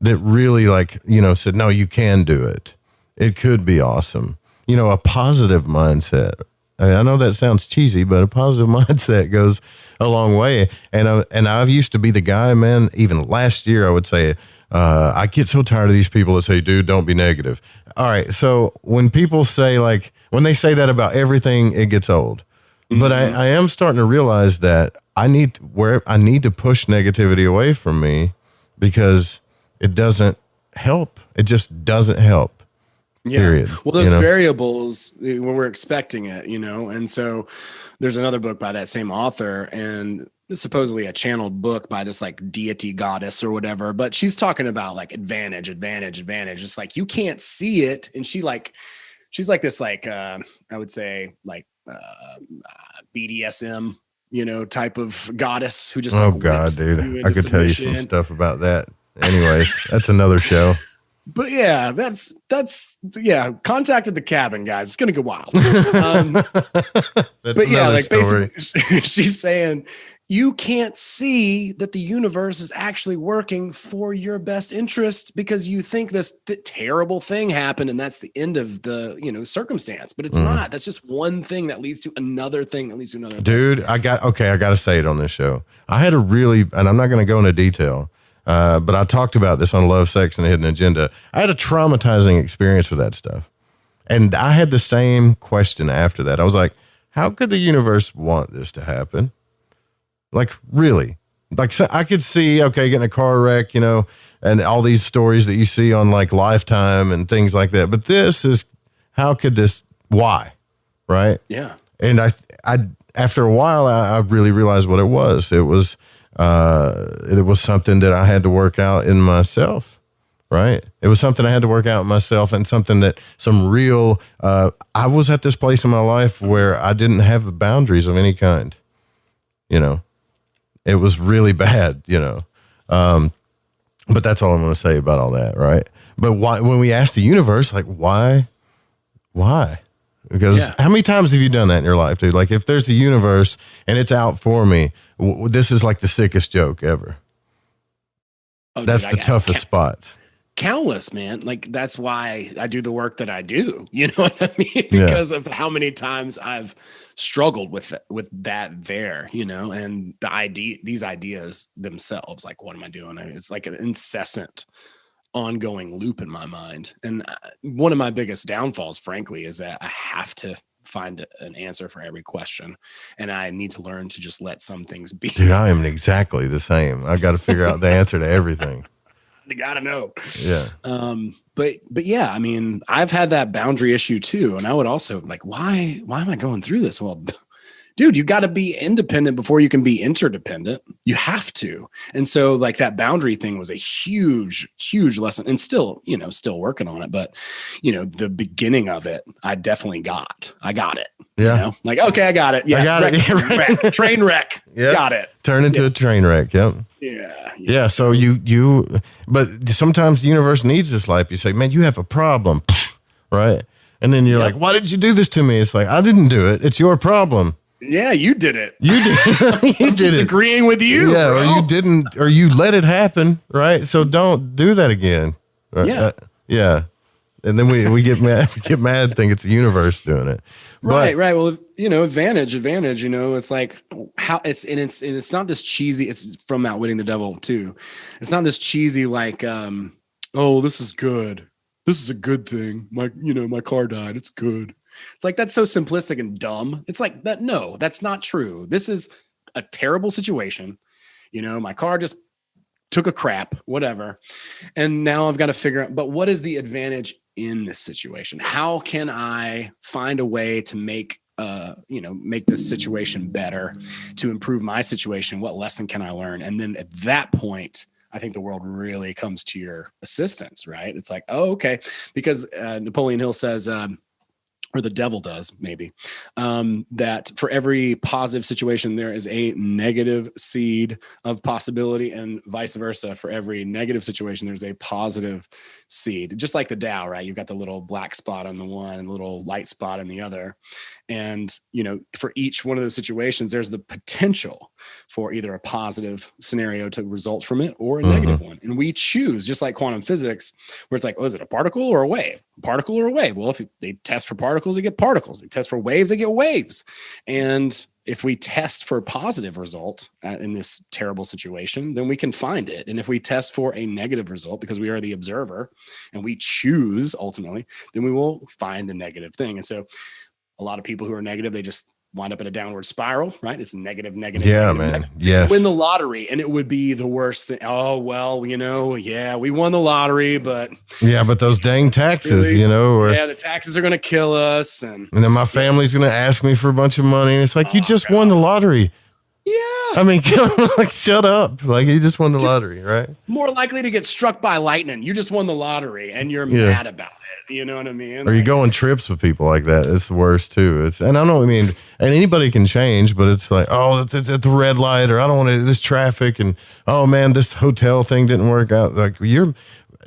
that really like, you know, said, no, you can do it. It could be awesome. You know, a positive mindset. I know that sounds cheesy, but a positive mindset goes a long way. And I've used to be the guy, man, even last year, I would say, I get so tired of these people that say, dude, don't be negative. All right. So when people say like, when they say that about everything, it gets old. But I am starting to realize that I need to push negativity away from me because it doesn't help. It just doesn't help. Yeah. Period. Well, those variables when we're expecting it, you know, and so there's another book by that same author, and it's supposedly a channeled book by this like deity goddess or whatever, but she's talking about like advantage. It's like, you can't see it. And she's like this, like, I would say like, BDSM, you know, type of goddess who just, oh God, dude, I could tell you some stuff about that. Anyways, that's another show. But yeah, that's contacted the cabin, guys. It's gonna go wild. But yeah, like story. Basically, she's saying you can't see that the universe is actually working for your best interest because you think this terrible thing happened and that's the end of the, you know, circumstance. But it's not. That's just one thing that leads to another thing that leads to another. Dude, I got to say it on this show. I had and I'm not going to go into detail, but I talked about this on Love, Sex, and the Hidden Agenda. I had a traumatizing experience with that stuff. And I had the same question after that. I was like, how could the universe want this to happen? Like, really? Like, so I could see, okay, getting a car wreck, you know, and all these stories that you see on like Lifetime and things like that. But this is, how could this, why? Right? Yeah. And I after a while, I really realized what it was. It was something that I had to work out in myself. Right. It was something I had to work out in myself, and something that I was at this place in my life where I didn't have boundaries of any kind, you know. It was really bad, you know. But that's all I'm going to say about all that, right? But why, when we ask the universe, like, why? Because how many times have you done that in your life, dude? Like, if there's a universe and it's out for me, this is like the sickest joke ever. Oh, that's the toughest spots. Countless, man. Like, that's why I do the work that I do. You know what I mean? Because of how many times I've struggled with that there, you know, and these ideas themselves, like, what am I doing? It's like an incessant ongoing loop in my mind. And one of my biggest downfalls, frankly, is that I have to find an answer for every question, and I need to learn to just let some things be. Dude, I am exactly the same. I've got to figure out the answer to everything. You gotta know. Yeah. But yeah, I mean, I've had that boundary issue too. And I would also like, why am I going through this? Well, dude, you got to be independent before you can be interdependent. You have to. And so like that boundary thing was a huge, huge lesson, and still working on it. But the beginning of it, I definitely got it. Yeah. Like, okay, I got it. Yeah. I got it. Yeah, right. Wreck. Train wreck. Yep. Got it. Turn into a train wreck. Yep. Yeah. So but sometimes the universe needs this life. You say, man, you have a problem. Right. And then you're like, why did you do this to me? It's like, I didn't do it. It's your problem. Yeah, you did it. You did. You did it. Agreeing with you. Yeah, bro. or you didn't, or you let it happen. Right. So don't do that again. Right? Yeah. Yeah. And then we get mad. We get mad. Think it's the universe doing it. Right. Well, advantage. It's like how it's not this cheesy. It's from Outwitting the Devil too. It's not this cheesy like, oh, this is good. This is a good thing. My car died. It's good. It's like, that's so simplistic and dumb. It's like that. No, that's not true. This is a terrible situation. My car just took a crap, whatever. And now I've got to figure out, but what is the advantage in this situation? How can I find a way to make this situation better, to improve my situation? What lesson can I learn? And then at that point, I think the world really comes to your assistance, right? It's like, oh, okay. Because Napoleon Hill says, or the devil does maybe, that for every positive situation, there is a negative seed of possibility, and vice versa. For every negative situation, there's a positive seed, just like the Tao, right? You've got the little black spot on the one and the little light spot on the other. And, for each one of those situations, there's the potential for either a positive scenario to result from it or a negative one. And we choose, just like quantum physics, where it's like, oh, is it a particle or a wave? A particle or a wave? Well, if they test for particles, they get particles. They test for waves, they get waves. And if we test for a positive result in this terrible situation, then we can find it. And if we test for a negative result, because we are the observer and we choose ultimately, then we will find the negative thing. And so a lot of people who are negative, they just wind up in a downward spiral, right? It's negative. Yeah, negative, man. negative. Yes. Win the lottery, and it would be the worst thing. Oh, well, we won the lottery, but those dang taxes, the taxes are going to kill us. And then my family's going to ask me for a bunch of money. And it's like, you just won the lottery. Yeah. I mean, like, shut up. Like, you just won the lottery, right? More likely to get struck by lightning. You just won the lottery and you're mad about it. You know what I mean? Or you go on trips with people like that. It's the worst too. And anybody can change, but it's like, oh, at the red light, or I don't want to, this traffic, and oh man, this hotel thing didn't work out. Like,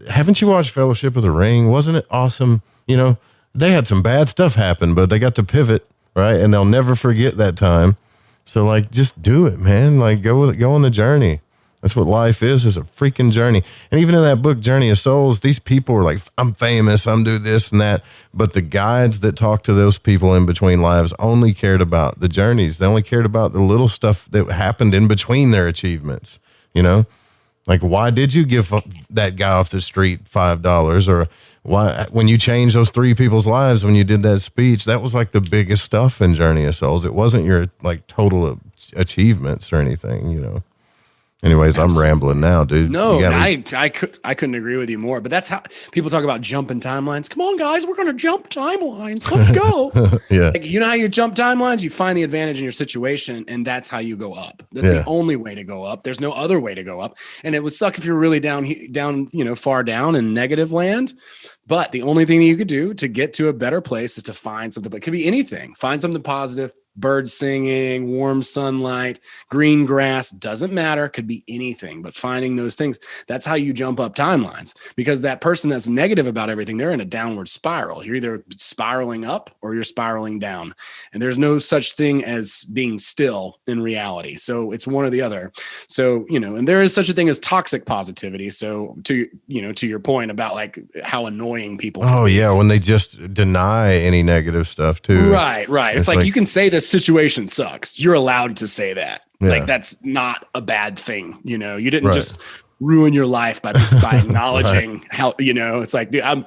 haven't you watched Fellowship of the Ring? Wasn't it awesome? They had some bad stuff happen, but they got to pivot, right? And they'll never forget that time. So like, just do it, man. Like, go on the journey. That's what life is a freaking journey. And even in that book, Journey of Souls, these people were like, I'm famous, I'm doing this and that. But the guides that talked to those people in between lives only cared about the journeys. They only cared about the little stuff that happened in between their achievements. Like, why did you give that guy off the street $5? Or why, when you changed those 3 people's lives, when you did that speech, that was like the biggest stuff in Journey of Souls. It wasn't your like total achievements or anything, Anyways, I'm rambling now, dude. No, I couldn't agree with you more. But that's how people talk about jumping timelines. Come on, guys, we're going to jump timelines. Let's go. Yeah. Like, how you jump timelines? You find the advantage in your situation, and that's how you go up. That's the only way to go up. There's no other way to go up. And it would suck if you're really down, far down in negative land. But the only thing that you could do to get to a better place is to find something. But it could be anything. Find something positive. Birds singing, warm sunlight, green grass, doesn't matter. Could be anything, but finding those things, that's how you jump up timelines. Because that person that's negative about everything, they're in a downward spiral. You're either spiraling up or you're spiraling down. And there's no such thing as being still in reality. So it's one or the other. So, and there is such a thing as toxic positivity. So to your point about like how annoying people can be. Yeah, when they just deny any negative stuff too. Right. It's like you can say this situation sucks. You're allowed to say that. Yeah. Like, that's not a bad thing. You didn't just ruin your life by acknowledging how, it's like, dude, I'm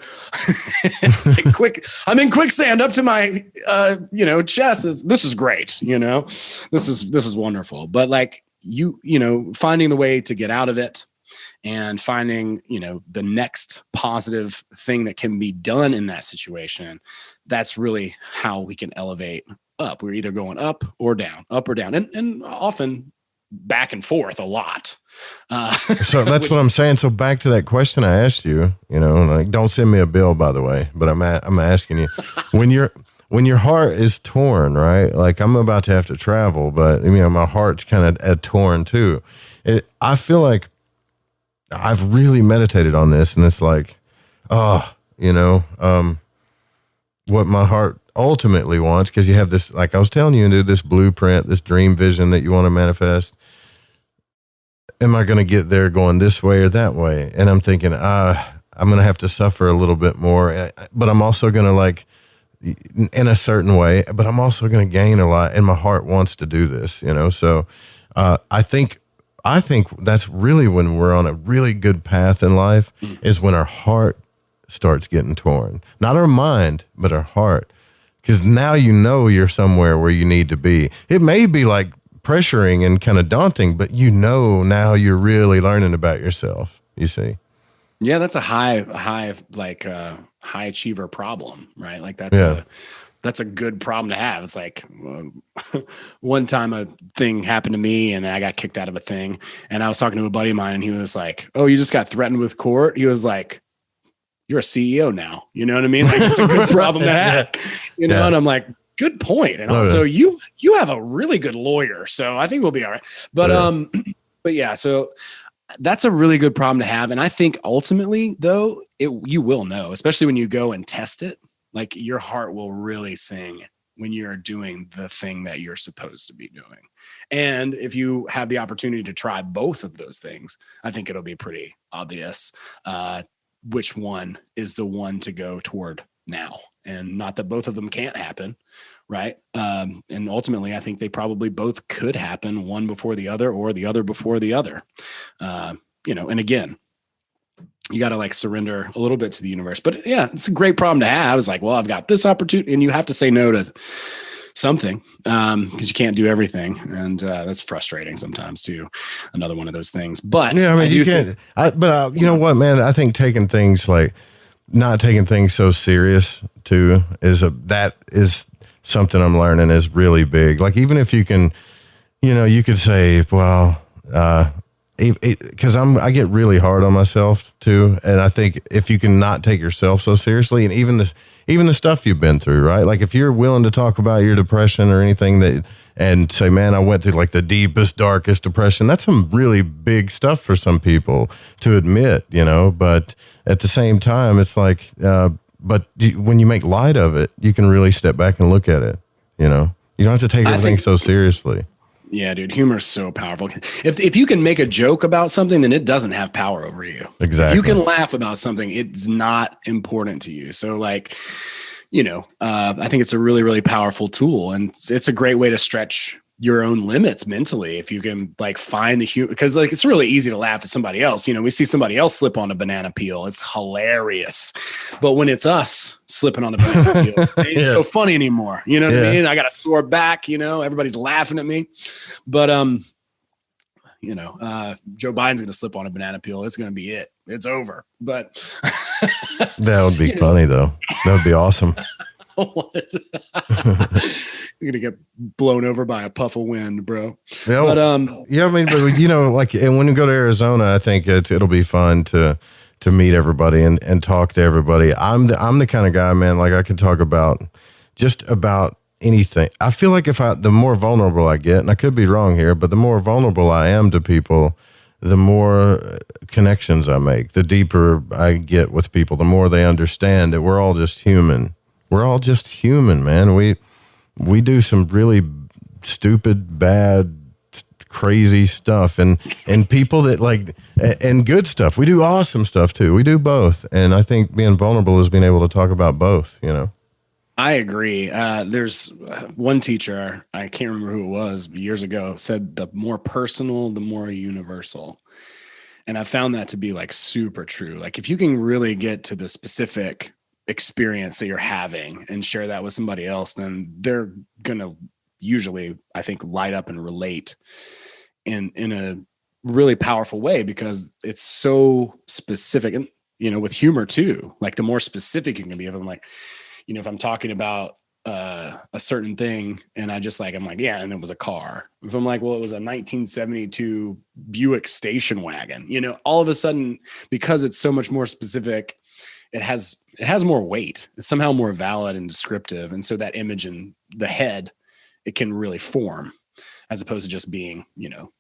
I'm in quicksand up to my, chest. This is great. This is wonderful. But like finding the way to get out of it and finding, the next positive thing that can be done in that situation. That's really how we can elevate up. We're either going up or down, and often back and forth a lot. So that's what I'm saying. So back to that question I asked you, like, don't send me a bill, by the way, but I'm asking you when your heart is torn, right? Like I'm about to have to travel, but my heart's kind of torn too. I feel like I've really meditated on this, and it's like, what my heart ultimately wants, because you have this, like I was telling you, this blueprint, this dream vision that you want to manifest. Am I going to get there going this way or that way? And I'm thinking, I'm going to have to suffer a little bit more, but I'm also going to, like, in a certain way, but I'm also going to gain a lot, and my heart wants to do this, So I think that's really when we're on a really good path in life, is when our heart starts getting torn. Not our mind, but our heart. Because now you're somewhere where you need to be. It may be like pressuring and kind of daunting, but now you're really learning about yourself, you see. Yeah, that's a high achiever problem, right? Like that's a good problem to have. It's like one time a thing happened to me and I got kicked out of a thing, and I was talking to a buddy of mine and he was like, "Oh, you just got threatened with court?" He was like, "You're a CEO now." You know what I mean? Like, it's a good problem to have, and I'm like, good point. And also you have a really good lawyer, so I think we'll be all right. But, but yeah, so that's a really good problem to have. And I think ultimately though, you will know, especially when you go and test it, like your heart will really sing when you're doing the thing that you're supposed to be doing. And if you have the opportunity to try both of those things, I think it'll be pretty obvious, which one is the one to go toward now. And not that both of them can't happen, right? And ultimately, I think they probably both could happen, one before the other or the other before the other. And again, you got to like surrender a little bit to the universe. But yeah, it's a great problem to have. It's like, well, I've got this opportunity, and you have to say no to something because you can't do everything, and that's frustrating sometimes too. Another one of those things. But yeah, I mean, you can't. You know what, man? I think taking things like not taking things so serious too that is something I'm learning is really big. Like even if you can, you could say, well, because I get really hard on myself too, and I think if you can not take yourself so seriously, and even the stuff you've been through, right? Like if you're willing to talk about your depression or anything and say, man, I went through like the deepest, darkest depression. That's some really big stuff for some people to admit, but at the same time, it's like, but when you make light of it, you can really step back and look at it. You don't have to take everything so seriously. Yeah, dude, humor is so powerful. If you can make a joke about something, then it doesn't have power over you. Exactly. If you can laugh about something, it's not important to you. So like, I think it's a really, really powerful tool, and it's a great way to stretch your own limits mentally. If you can like find the humor, because like, it's really easy to laugh at somebody else. We see somebody else slip on a banana peel. It's hilarious. But when it's us slipping on a banana peel, it ain't so funny anymore. You know what I mean? I got a sore back, everybody's laughing at me, but, Joe Biden's going to slip on a banana peel. It's going to be it. It's over. But that would be funny though. That would be awesome. You're gonna get blown over by a puff of wind, bro. Yeah, but like, and when you go to Arizona, I think it'll be fun to meet everybody and talk to everybody. I'm the kind of guy, man. Like I can talk about just about anything. I feel like the more vulnerable I get, and I could be wrong here, but the more vulnerable I am to people, the more connections I make, the deeper I get with people, the more they understand that we're all just human. We're all just human, man. We do some really stupid, bad, crazy stuff, and people that like, and good stuff. We do awesome stuff too. We do both. And I think being vulnerable is being able to talk about both, I agree. There's one teacher, I can't remember who it was, but years ago, said the more personal, the more universal. And I found that to be like super true. Like if you can really get to the specific experience that you're having and share that with somebody else, then they're going to usually, I think, light up and relate in a really powerful way, because it's so specific. And, you know, with humor too, like the more specific you can be, if I'm like, you know, if I'm talking about a certain thing and I'm like, yeah, and it was a car. If I'm like, well, it was a 1972 Buick station wagon, you know, all of a sudden, because it's so much more specific, it has more weight. It's somehow more valid and descriptive. And so that image in the head, it can really form, as opposed to just being, you know,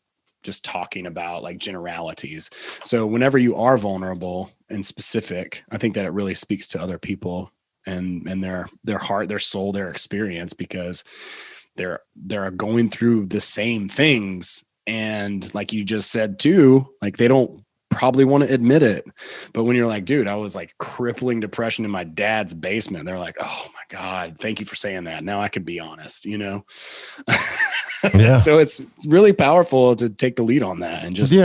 just talking about like generalities. So whenever you are vulnerable and specific, I think that it really speaks to other people and their heart, their soul, their experience, because they're going through the same things. And like you just said too, like they don't probably want to admit it. But when you're like, dude, I was like crippling depression in my dad's basement, they're like, oh my God, thank you for saying that. Now I can be honest, you know? Yeah. So it's really powerful to take the lead on that and just be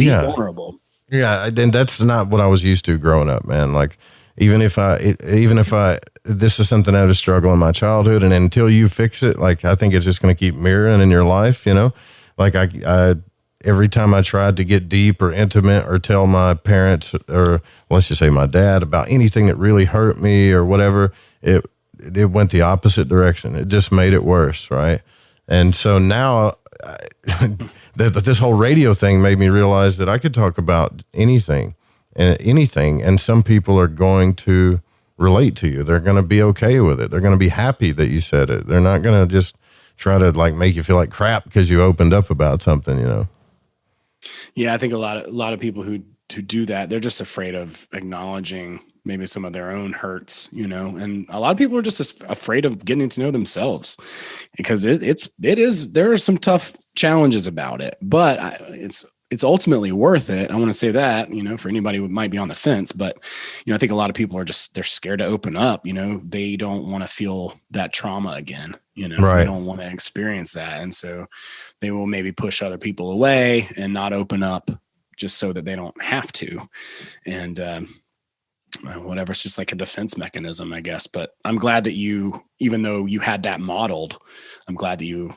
vulnerable. Yeah. And that's not what I was used to growing up, man. Like, even if this is something I had to struggle in my childhood, and until you fix it, like, I think it's just going to keep mirroring in your life, you know? Like I every time I tried to get deep or intimate or tell my parents, or let's just say my dad, about anything that really hurt me or whatever, it went the opposite direction. It just made it worse. Right. And so now this whole radio thing made me realize that I could talk about anything. And some people are going to relate to you. They're going to be okay with it. They're going to be happy that you said it. They're not going to just try to like make you feel like crap because you opened up about something, you know? Yeah. I think a lot of people who do that, they're just afraid of acknowledging maybe some of their own hurts, you know, and a lot of people are just afraid of getting to know themselves, because there are some tough challenges about it, but it's ultimately worth it. I want to say that, you know, for anybody who might be on the fence, but, you know, I think a lot of people are they're scared to open up, you know, they don't want to feel that trauma again, you know, They don't want to experience that. And so they will maybe push other people away and not open up just so that they don't have to. And, whatever, it's just like a defense mechanism, I guess. But I'm glad that even though you had that modeled, I'm glad that you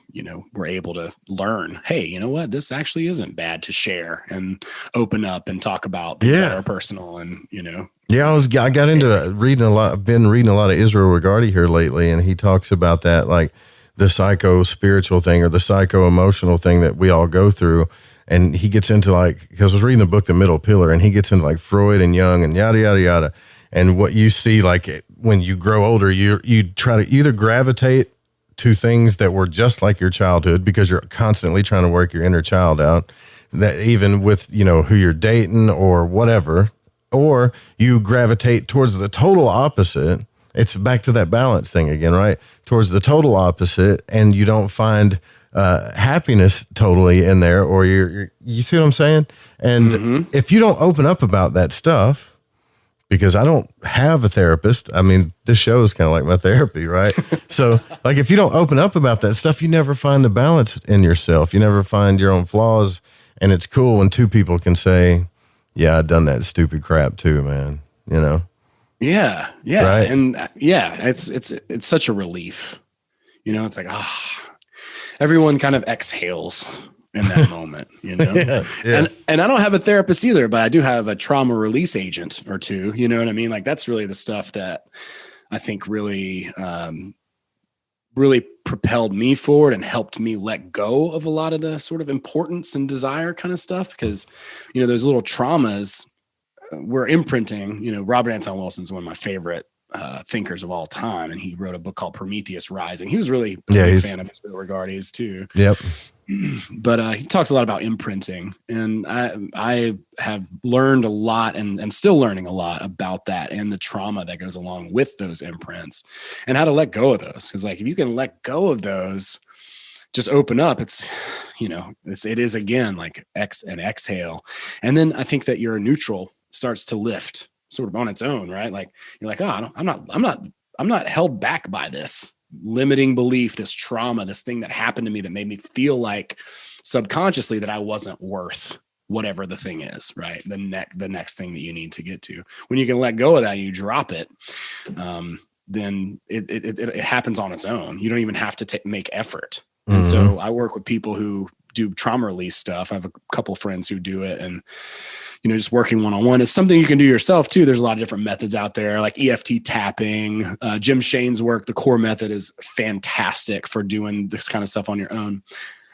were able to learn, hey, you know what, this actually isn't bad to share and open up and talk about things that are personal. And, you know. Yeah, I got into reading a lot. I've been reading a lot of Israel Regardie here lately, and he talks about that, like the psycho-spiritual thing or the psycho-emotional thing that we all go through. And he gets into like, because I was reading the book, The Middle Pillar, and he gets into like Freud and Jung and yada, yada, yada. And what you see, like when you grow older, you try to either gravitate to things that were just like your childhood because you're constantly trying to work your inner child out, that even with, you know, who you're dating or whatever, or you gravitate towards the total opposite. It's back to that balance thing again, right? Towards the total opposite, and you don't find happiness totally in there, or you see what I'm saying? And if you don't open up about that stuff, because I don't have a therapist, I mean, this show is kind of like my therapy, right? So like, if you don't open up about that stuff, you never find the balance in yourself. You never find your own flaws. And it's cool when two people can say, yeah, I've done that stupid crap too, man. You know? Yeah. Yeah. Right? And it's such a relief, you know, it's like, everyone kind of exhales in that moment, you know? Yeah. And I don't have a therapist either, but I do have a trauma release agent or two, you know what I mean? Like that's really the stuff that I think really propelled me forward and helped me let go of a lot of the sort of importance and desire kind of stuff. Because, you know, those little traumas we're imprinting, you know, Robert Anton Wilson's one of my favorite thinkers of all time, and he wrote a book called Prometheus Rising. He was really a big fan of Israel Regardie's too. Yep. But he talks a lot about imprinting, and I have learned a lot, and I'm still learning a lot about that and the trauma that goes along with those imprints, and how to let go of those. Because like if you can let go of those, just open up. It's, you know, it is again like an exhale, and then I think that your neutral starts to lift sort of on its own, right? Like you're like, oh, I'm not held back by this limiting belief, this trauma, this thing that happened to me that made me feel like subconsciously that I wasn't worth whatever the thing is, right? The next thing that you need to get to. When you can let go of that and you drop it, then it happens on its own. You don't even have to make effort. And so I work with people who do trauma release stuff. I have a couple of friends who do it, and just working one-on-one. It's something you can do yourself too. There's a lot of different methods out there, like EFT tapping. Jim Shane's work, the core method, is fantastic for doing this kind of stuff on your own.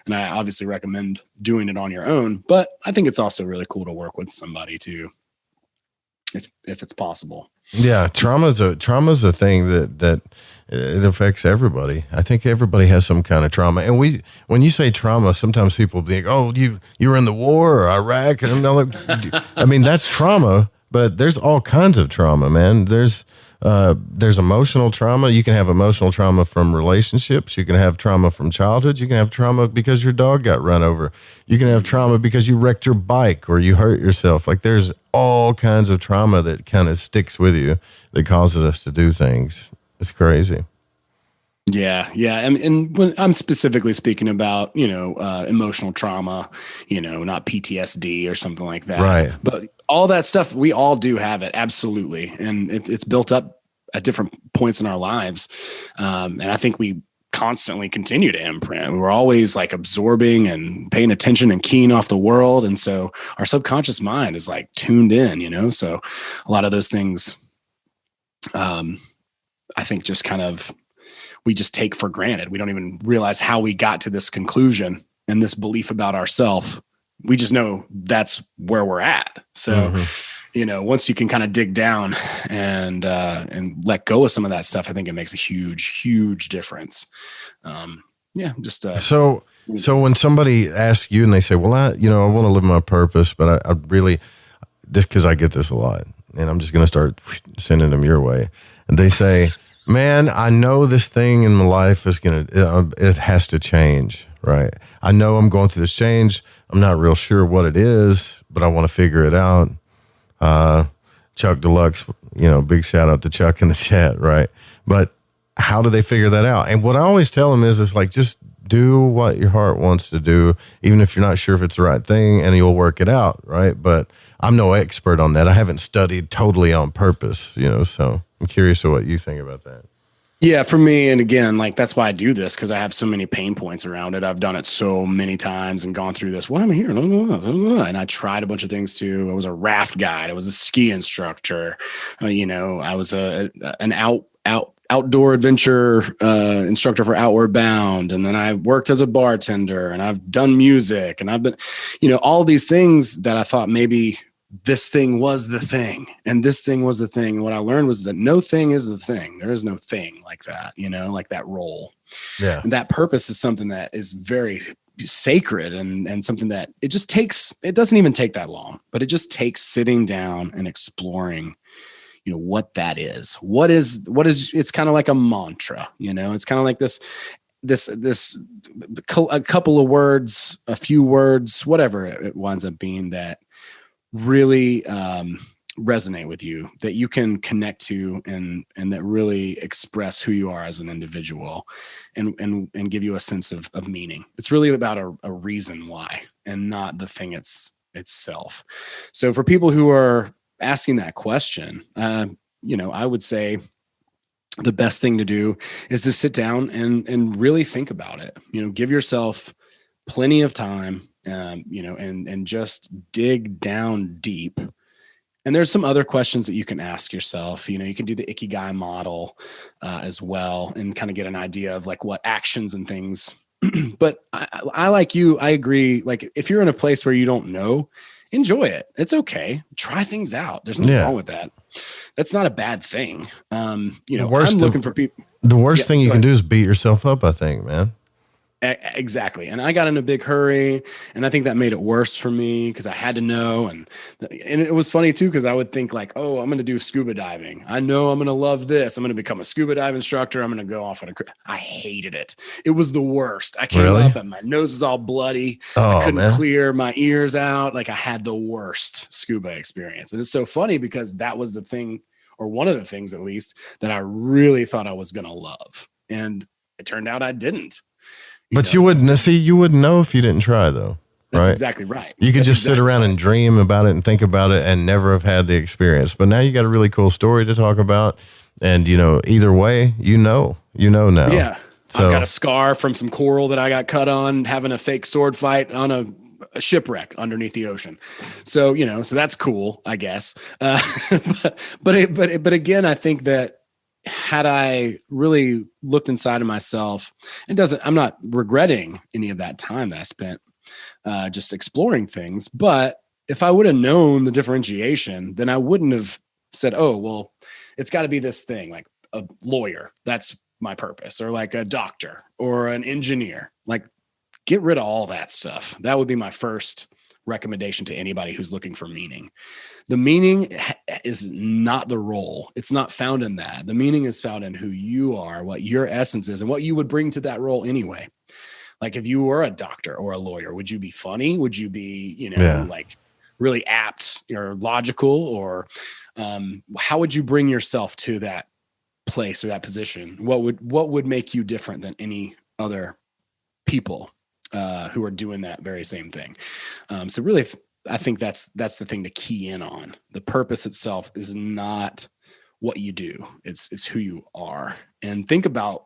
And I obviously recommend doing it on your own, but I think it's also really cool to work with somebody too, if it's possible. Yeah. Trauma's a thing that it affects everybody. I think everybody has some kind of trauma. And when you say trauma, sometimes people think, oh, you were in the war or Iraq. And I mean, that's trauma, but there's all kinds of trauma, man. There's emotional trauma. You can have emotional trauma from relationships. You can have trauma from childhood. You can have trauma because your dog got run over. You can have trauma because you wrecked your bike or you hurt yourself. Like, there's all kinds of trauma that kind of sticks with you that causes us to do things. It's crazy. Yeah. And when I'm specifically speaking about, emotional trauma, not PTSD or something like that. Right. But all that stuff, we all do have it. Absolutely. And it's built up at different points in our lives. And I think we constantly continue to imprint. We're always like absorbing and paying attention and keying off the world. And so our subconscious mind is like tuned in, so a lot of those things, I think just kind of, we just take for granted. We don't even realize how we got to this conclusion and this belief about ourselves. We just know that's where we're at. So, once you can kind of dig down and let go of some of that stuff, I think it makes a huge, huge difference. So when somebody asks you and they say, well, I want to live my purpose, but I really, because I get this a lot, and I'm just going to start sending them your way. And they say, man, I know this thing in my life is it has to change, right? I know I'm going through this change. I'm not real sure what it is, but I want to figure it out. Chuck Deluxe, big shout out to Chuck in the chat, right? But how do they figure that out? And what I always tell them is like, just do what your heart wants to do, even if you're not sure if it's the right thing, and you'll work it out, right? But I'm no expert on that. I haven't studied totally on purpose, so I'm curious of what you think about that. Yeah, for me, and again, like that's why I do this, because I have so many pain points around it. I've done it so many times and gone through this. Well, I'm here, and I tried a bunch of things too. I was a raft guide. I was a ski instructor. I was an outdoor adventure instructor for Outward Bound, and then I worked as a bartender, and I've done music, and I've been, all these things that I thought maybe this thing was the thing and this thing was the thing. And what I learned was that no thing is the thing. There is no thing like that, like that role. Yeah. And that purpose is something that is very sacred and something that it doesn't even take that long, but it just takes sitting down and exploring, what that is. What is, it's kind of like a mantra, it's kind of like this a couple of words, a few words, whatever it winds up being that really resonate with you, that you can connect to and that really express who you are as an individual and give you a sense of meaning. It's really about a reason why and not the thing itself. So for people who are asking that question, I would say the best thing to do is to sit down and really think about it. Give yourself plenty of time, and just dig down deep. And there's some other questions that you can ask yourself. You can do the Ikigai model as well and kind of get an idea of like what actions and things. But I like you, I agree. Like if you're in a place where you don't know, enjoy it. It's okay. Try things out. There's nothing wrong with that. That's not a bad thing. I'm looking for people. The worst thing you can do is beat yourself up, I think, man. Exactly. And I got in a big hurry, and I think that made it worse for me because I had to know. And it was funny too, because I would think like, oh, I'm going to do scuba diving. I know I'm going to love this. I'm going to become a scuba dive instructor. I'm going to go off on I hated it. It was the worst. I came up and my nose was all bloody. I couldn't clear my ears out. Like I had the worst scuba experience. And it's so funny because that was the thing, or one of the things at least, that I really thought I was going to love. And it turned out I didn't. But you wouldn't know if you didn't try, though. That's right? exactly right. You could That's just sit around and dream about it and think about it and never have had the experience. But now you got a really cool story to talk about. And, either way, now. Yeah. So, I've got a scar from some coral that I got cut on having a fake sword fight on a shipwreck underneath the ocean. So, so that's cool, I guess. But again, I think that had I really looked inside of myself, I'm not regretting any of that time that I spent just exploring things. But if I would have known the differentiation, then I wouldn't have said, oh, well, it's got to be this thing like a lawyer. That's my purpose, or like a doctor or an engineer. Like, get rid of all that stuff. That would be my first recommendation to anybody who's looking for meaning. The meaning is not the role. It's not found in that. The meaning is found in who you are, what your essence is, and what you would bring to that role anyway. Like, if you were a doctor or a lawyer, would you be funny? Would you be, like really apt or logical? Or how would you bring yourself to that place or that position? What would make you different than any other people who are doing that very same thing? So really, I think that's the thing to key in on. The purpose itself is not what you do. It's who you are. And think about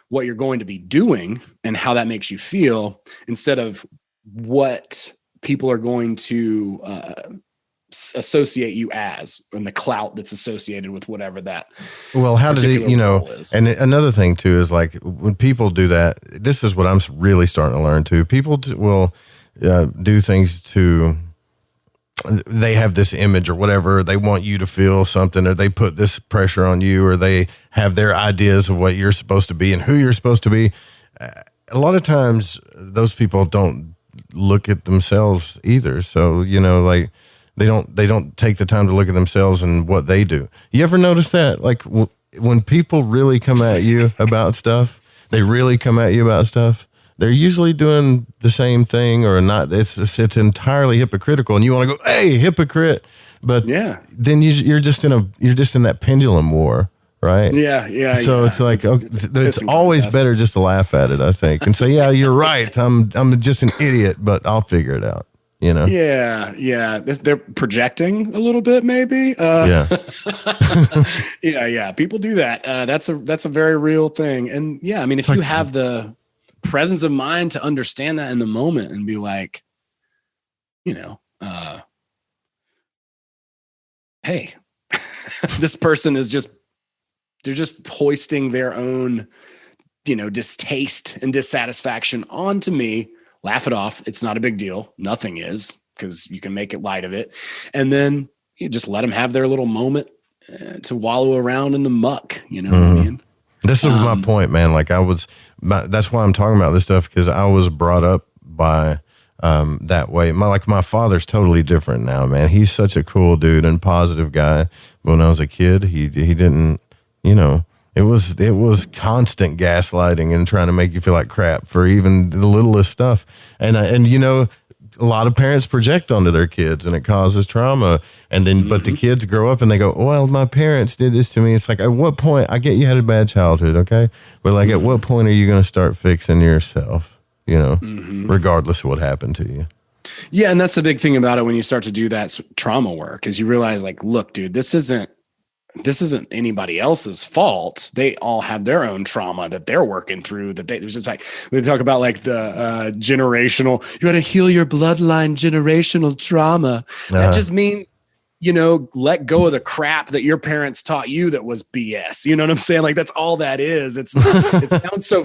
what you're going to be doing and how that makes you feel, instead of what people are going to associate you as, and the clout that's associated with whatever that. Well, how do they, and another thing too is like when people do that, this is what I'm really starting to learn too. People will do things they have this image or whatever. They want you to feel something, or they put this pressure on you, or they have their ideas of what you're supposed to be and who you're supposed to be. A lot of times those people don't look at themselves either. So, like, they don't take the time to look at themselves and what they do. You ever notice that? Like when people really come at you about stuff, they're usually doing the same thing or not. It's entirely hypocritical, and you want to go, hey, hypocrite. But then you're just in that pendulum war, right? Yeah. So it's like, it's always better just to laugh at it, I think, and say, yeah, you're right. I'm just an idiot, but I'll figure it out. Yeah. They're projecting a little bit, maybe. Yeah. People do that. That's a very real thing. And yeah, I mean, if you have the presence of mind to understand that in the moment and be like, hey, this person is they're just hoisting their own, distaste and dissatisfaction onto me. Laugh it off. It's not a big deal. Nothing is, because you can make it light of it. And then you just let them have their little moment to wallow around in the muck. You know what I mean? This is my point, man. Like that's why I'm talking about this stuff, because I was brought up by that way. My father's totally different now, man. He's such a cool dude and positive guy. But when I was a kid, he didn't, it was constant gaslighting and trying to make you feel like crap for even the littlest stuff. And a lot of parents project onto their kids, and it causes trauma. And then, but the kids grow up and they go, well, my parents did this to me. It's like, at what point, I get you had a bad childhood. Okay. But like, at what point are you going to start fixing yourself, regardless of what happened to you? Yeah. And that's the big thing about it. When you start to do that trauma work, is you realize, like, look, dude, this isn't anybody else's fault. They all have their own trauma that they're working through. There's just like, we talk about like the generational, you got to heal your bloodline generational trauma. That just means, let go of the crap that your parents taught you that was BS. You know what I'm saying? Like, that's all that is. It sounds so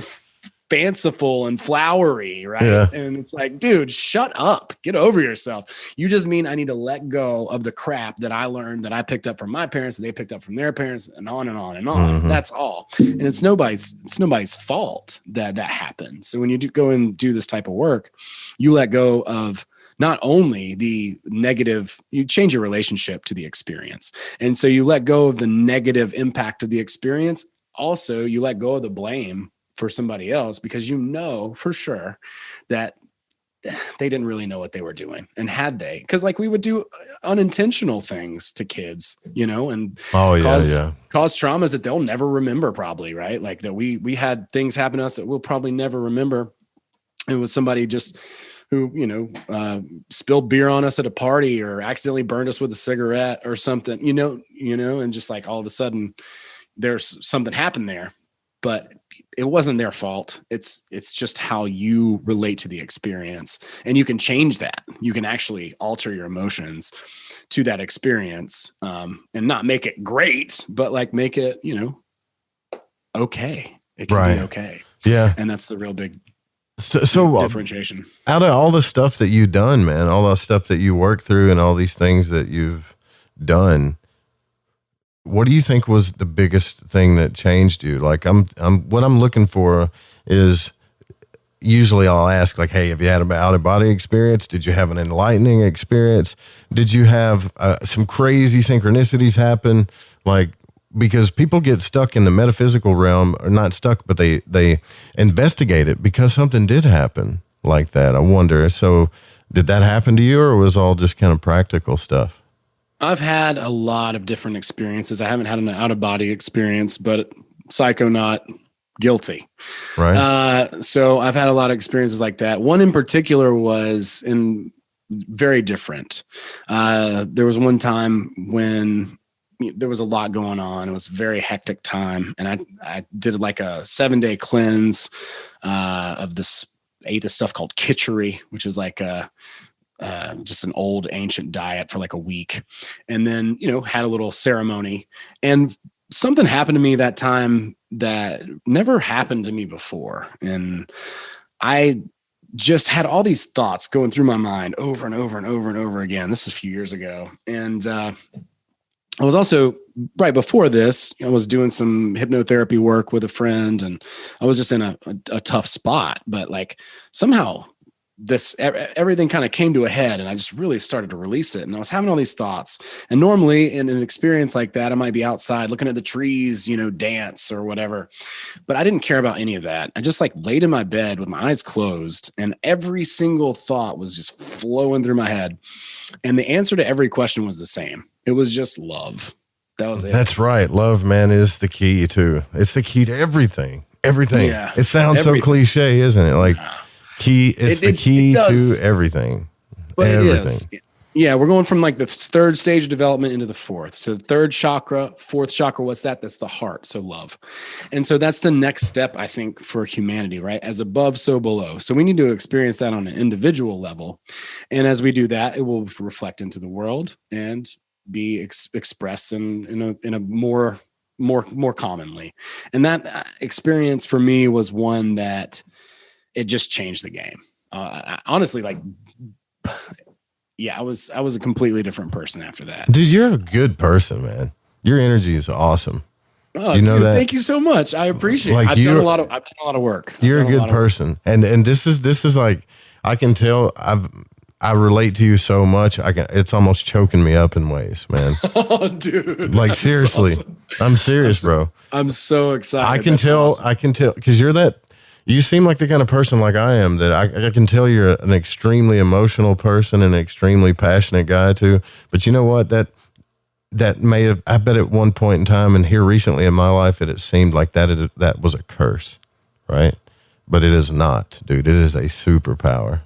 fanciful and flowery, right? Yeah. And it's like, dude, shut up, get over yourself. You just mean I need to let go of the crap that I learned, that I picked up from my parents, that they picked up from their parents, and on and on and on. That's all. And it's nobody's fault that happened. So when you go and do this type of work, you let go of not only the negative, you change your relationship to the experience. And so you let go of the negative impact of the experience. Also, you let go of the blame for somebody else, because for sure that they didn't really know what they were doing. And had they, because like we would do unintentional things to kids, and cause traumas that they'll never remember, probably, right? Like that we had things happen to us that we'll probably never remember. It was somebody just who, spilled beer on us at a party or accidentally burned us with a cigarette or something, and just like all of a sudden there's something happened there, but it wasn't their fault. It's just how you relate to the experience, and you can change that. You can actually alter your emotions to that experience, and not make it great, but like make it, okay. It can be okay. Yeah. And that's the real big so differentiation. Out of all the stuff that you've done, man, all the stuff that you worked through and all these things that you've done, what do you think was the biggest thing that changed you? Like what I'm looking for is, usually I'll ask like, hey, have you had an out of body experience? Did you have an enlightening experience? Did you have some crazy synchronicities happen? Like, because people get stuck in the metaphysical realm, or not stuck, but they investigate it because something did happen like that. I wonder, so did that happen to you, or was all just kind of practical stuff? I've had a lot of different experiences. I haven't had an out of body experience, but psycho not guilty. Right. So I've had a lot of experiences like that. One in particular was very different. There was one time when there was a lot going on. It was a very hectic time. And I did like a 7-day cleanse of this, ate this stuff called kitchery, which is like just an old ancient diet for like a week. And then, had a little ceremony, and something happened to me that time that never happened to me before. And I just had all these thoughts going through my mind over and over and over and over again. This is a few years ago. And I was also, right before this, I was doing some hypnotherapy work with a friend, and I was just in a tough spot, but like somehow everything kind of came to a head, and I just really started to release it. And I was having all these thoughts, and normally in an experience like that, I might be outside looking at the trees, dance or whatever, but I didn't care about any of that. I just like laid in my bed with my eyes closed, and every single thought was just flowing through my head. And the answer to every question was the same. It was just love. That was it. That's right. Love, man, is the key too. It's the key to everything. Everything. Yeah. It sounds so cliche, isn't it? Like key. It's the key to everything. But everything. It is. Yeah, we're going from like the third stage of development into the fourth. So the third chakra, fourth chakra, what's that? That's the heart. So love. And so that's the next step, I think, for humanity, right? As above, so below. So we need to experience that on an individual level. And as we do that, it will reflect into the world and be expressed in a more commonly. And that experience for me was one that it just changed the game. Honestly, like, yeah, I was a completely different person after that. Dude, you're a good person, man. Your energy is awesome. Oh, you know that? Thank you so much. I appreciate it. I've done a lot of work. You're a good person. And this is like, I can tell I relate to you so much. It's almost choking me up in ways, man. Oh, dude. Like seriously. Awesome. I'm serious, bro. I'm so excited. I can tell because you seem like the kind of person like I am that I can tell you're an extremely emotional person and an extremely passionate guy too. But you know what? That may have, I bet at one point in time and here recently in my life, it seemed like that was a curse, right? But it is not, dude. It is a superpower.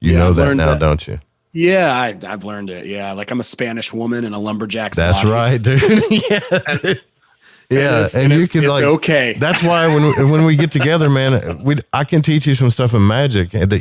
You know that now, don't you? Yeah, I've learned it. Yeah, like I'm a Spanish woman in a lumberjack's That's body. right, dude. Yeah, dude. Yeah, and you can it's okay. That's why when we get together, man, I can teach you some stuff in magic that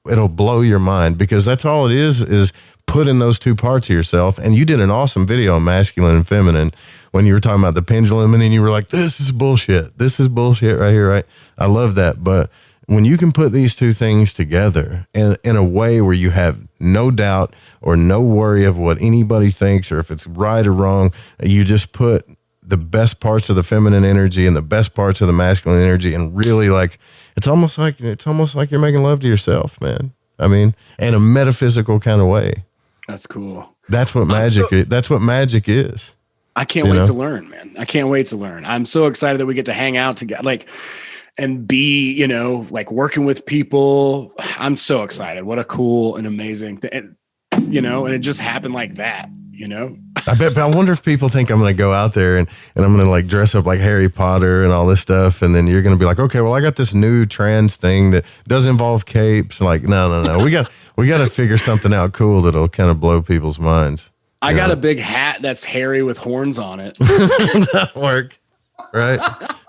it'll blow your mind, because that's all it is putting those two parts of yourself. And you did an awesome video on masculine and feminine when you were talking about the pendulum, and then you were like, "This is bullshit. This is bullshit right here." Right? I love that, but when you can put these two things together in a way where you have no doubt or no worry of what anybody thinks or if it's right or wrong, you just put the best parts of the feminine energy and the best parts of the masculine energy, and really like it's almost like you're making love to yourself, man. I mean, in a metaphysical kind of way. That's cool. That's what magic is. That's what magic is. I can't wait to learn, man. I can't wait to learn. I'm so excited that we get to hang out together, like, and be, like working with people. I'm so excited. What a cool and amazing thing, and it just happened like that, I wonder if people think I'm going to go out there and I'm going to like dress up like Harry Potter and all this stuff. And then you're going to be like, okay, well, I got this new trans thing that does involve capes. Like, no. We got to figure something out cool that'll kind of blow people's minds. I got a big hat that's hairy with horns on it. That'll work. Right.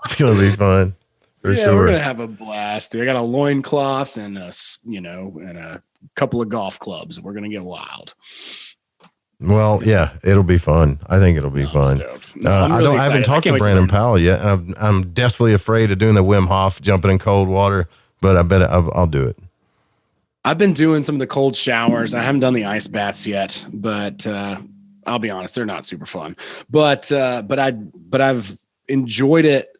It's going to be fun. For sure. We're going to have a blast. Dude. I got a loincloth and a couple of golf clubs. We're going to get wild. Well, yeah, it'll be fun. I think it'll be fun. I haven't talked to Brandon Powell yet. I'm deathly afraid of doing the Wim Hof jumping in cold water, but I bet I'll do it. I've been doing some of the cold showers. I haven't done the ice baths yet, but I'll be honest, they're not super fun. But I've enjoyed it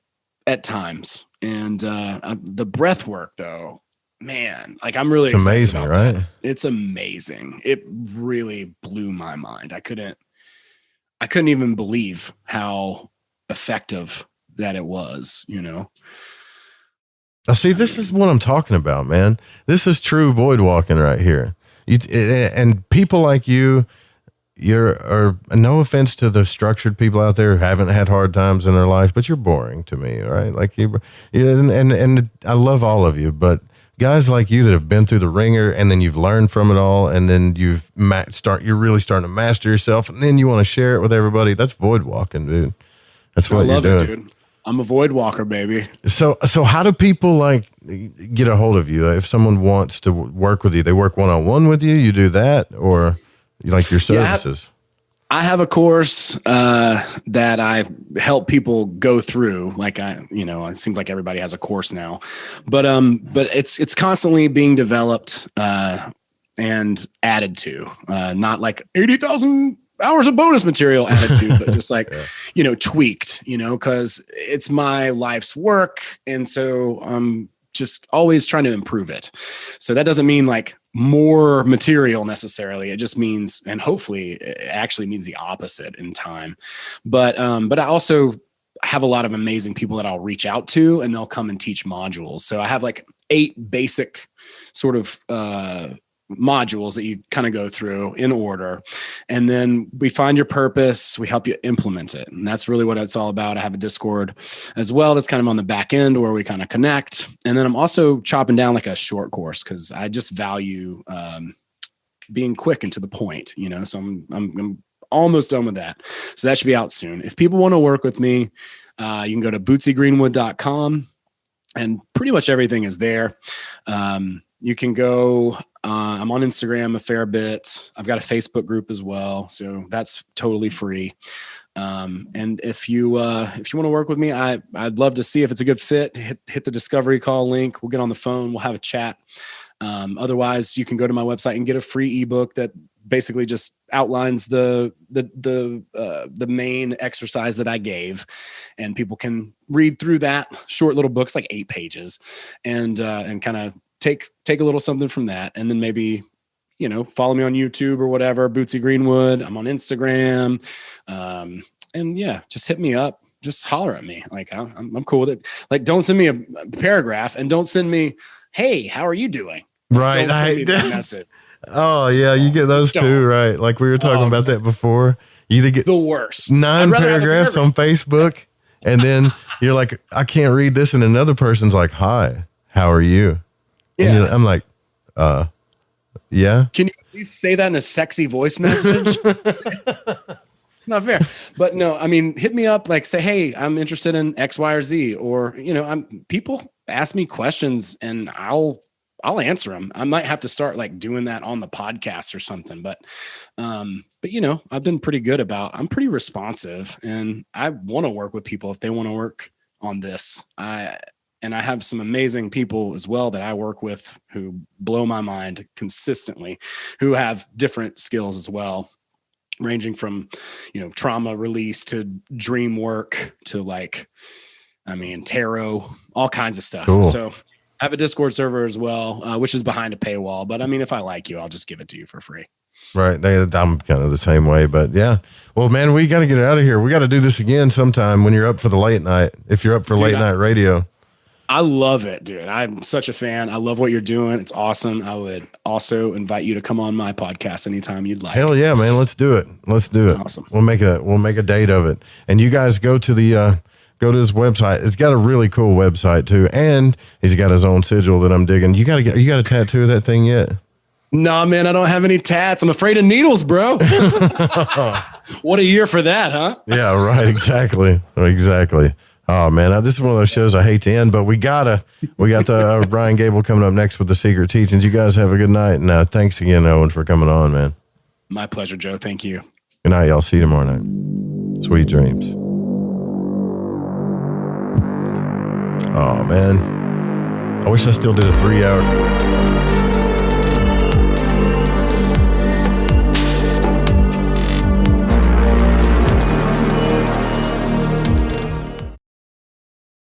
at times, and the breath work though. Man, like I'm really excited amazing, about right? That. It's amazing. It really blew my mind. I couldn't even believe how effective that it was, Now, see, this is what I'm talking about, man. This is true void walking right here. And people like you, are no offense to the structured people out there who haven't had hard times in their life, but you're boring to me, right? Like and I love all of you, but guys like you that have been through the ringer and then you've learned from it all and then you're really starting to master yourself and then you want to share it with everybody. That's void walking, dude. That's what you're doing. Dude. I'm a void walker, baby. So how do people like get a hold of you? If someone wants to work with you, they work one-on-one with you, you do that, or you like your services? I have a course that I help people go through. Like it seems like everybody has a course now, but it's constantly being developed and added to. Not like 80,000 hours of bonus material added to, but just like tweaked. Because it's my life's work, and so I'm just always trying to improve it. So that doesn't mean like more material necessarily. It just means, and hopefully it actually means the opposite in time. But I also have a lot of amazing people that I'll reach out to and they'll come and teach modules. So I have like 8 basic sort of, modules that you kind of go through in order, and then we find your purpose, we help you implement it, and that's really what it's all about. I have a Discord as well that's kind of on the back end where we kind of connect, and then I'm also chopping down like a short course because I just value being quick and to the point, so I'm almost done with that, so that should be out soon. If people want to work with me, you can go to bootsygreenwood.com and pretty much everything is there. You can go, I'm on Instagram a fair bit. I've got a Facebook group as well, so that's totally free. And if you want to work with me, I'd love to see if it's a good fit. Hit the discovery call link. We'll get on the phone. We'll have a chat. Otherwise, you can go to my website and get a free ebook that basically just outlines the main exercise that I gave, and people can read through that. Short little book's like 8 pages, and kind of take a little something from that, and then maybe follow me on YouTube or whatever, Bootsy Greenwood. I'm on Instagram, and yeah, just hit me up. Just holler at me. Like I'm cool with it. Like don't send me a paragraph, and don't send me, "Hey, how are you doing?" Right. Don't send me that message. Oh yeah, you get those too, right? Like we were talking about that before. You either get the worst 9 paragraphs on Facebook, and then you're like, I can't read this, and another person's like, "Hi, how are you?" Yeah. I'm like, yeah. Can you please say that in a sexy voice message? Not fair. But no, I mean, hit me up, like say, "Hey, I'm interested in X, Y, or Z," or people ask me questions and I'll answer them. I might have to start like doing that on the podcast or something, but I've been pretty good about, I'm pretty responsive, and I want to work with people if they want to work on this. And I have some amazing people as well that I work with who blow my mind consistently, who have different skills as well, ranging from, trauma release to dream work to tarot, all kinds of stuff. Cool. So I have a Discord server as well, which is behind a paywall. But I mean, if I like you, I'll just give it to you for free. Right. I'm kind of the same way, but yeah. Well, man, we got to get out of here. We got to do this again sometime when you're up for the late night. If you're up for late night radio. I love it, dude. I'm such a fan. I love what you're doing. It's awesome. I would also invite you to come on my podcast anytime you'd like. Hell yeah, man. Let's do it. Awesome. We'll make a date of it. And you guys go to his website. It's got a really cool website too. And he's got his own sigil that I'm digging. You got a tattoo of that thing yet? Nah, man, I don't have any tats. I'm afraid of needles, bro. What a year for that, huh? Yeah, right. Exactly. Oh man, this is one of those shows I hate to end, but we got the Brian Gable coming up next with the Secret Teachings. You guys have a good night, and thanks again, Owen, for coming on, man. My pleasure, Joe. Thank you. Good night, y'all. See you tomorrow night. Sweet dreams. Oh man, I wish I still did a 3 hour.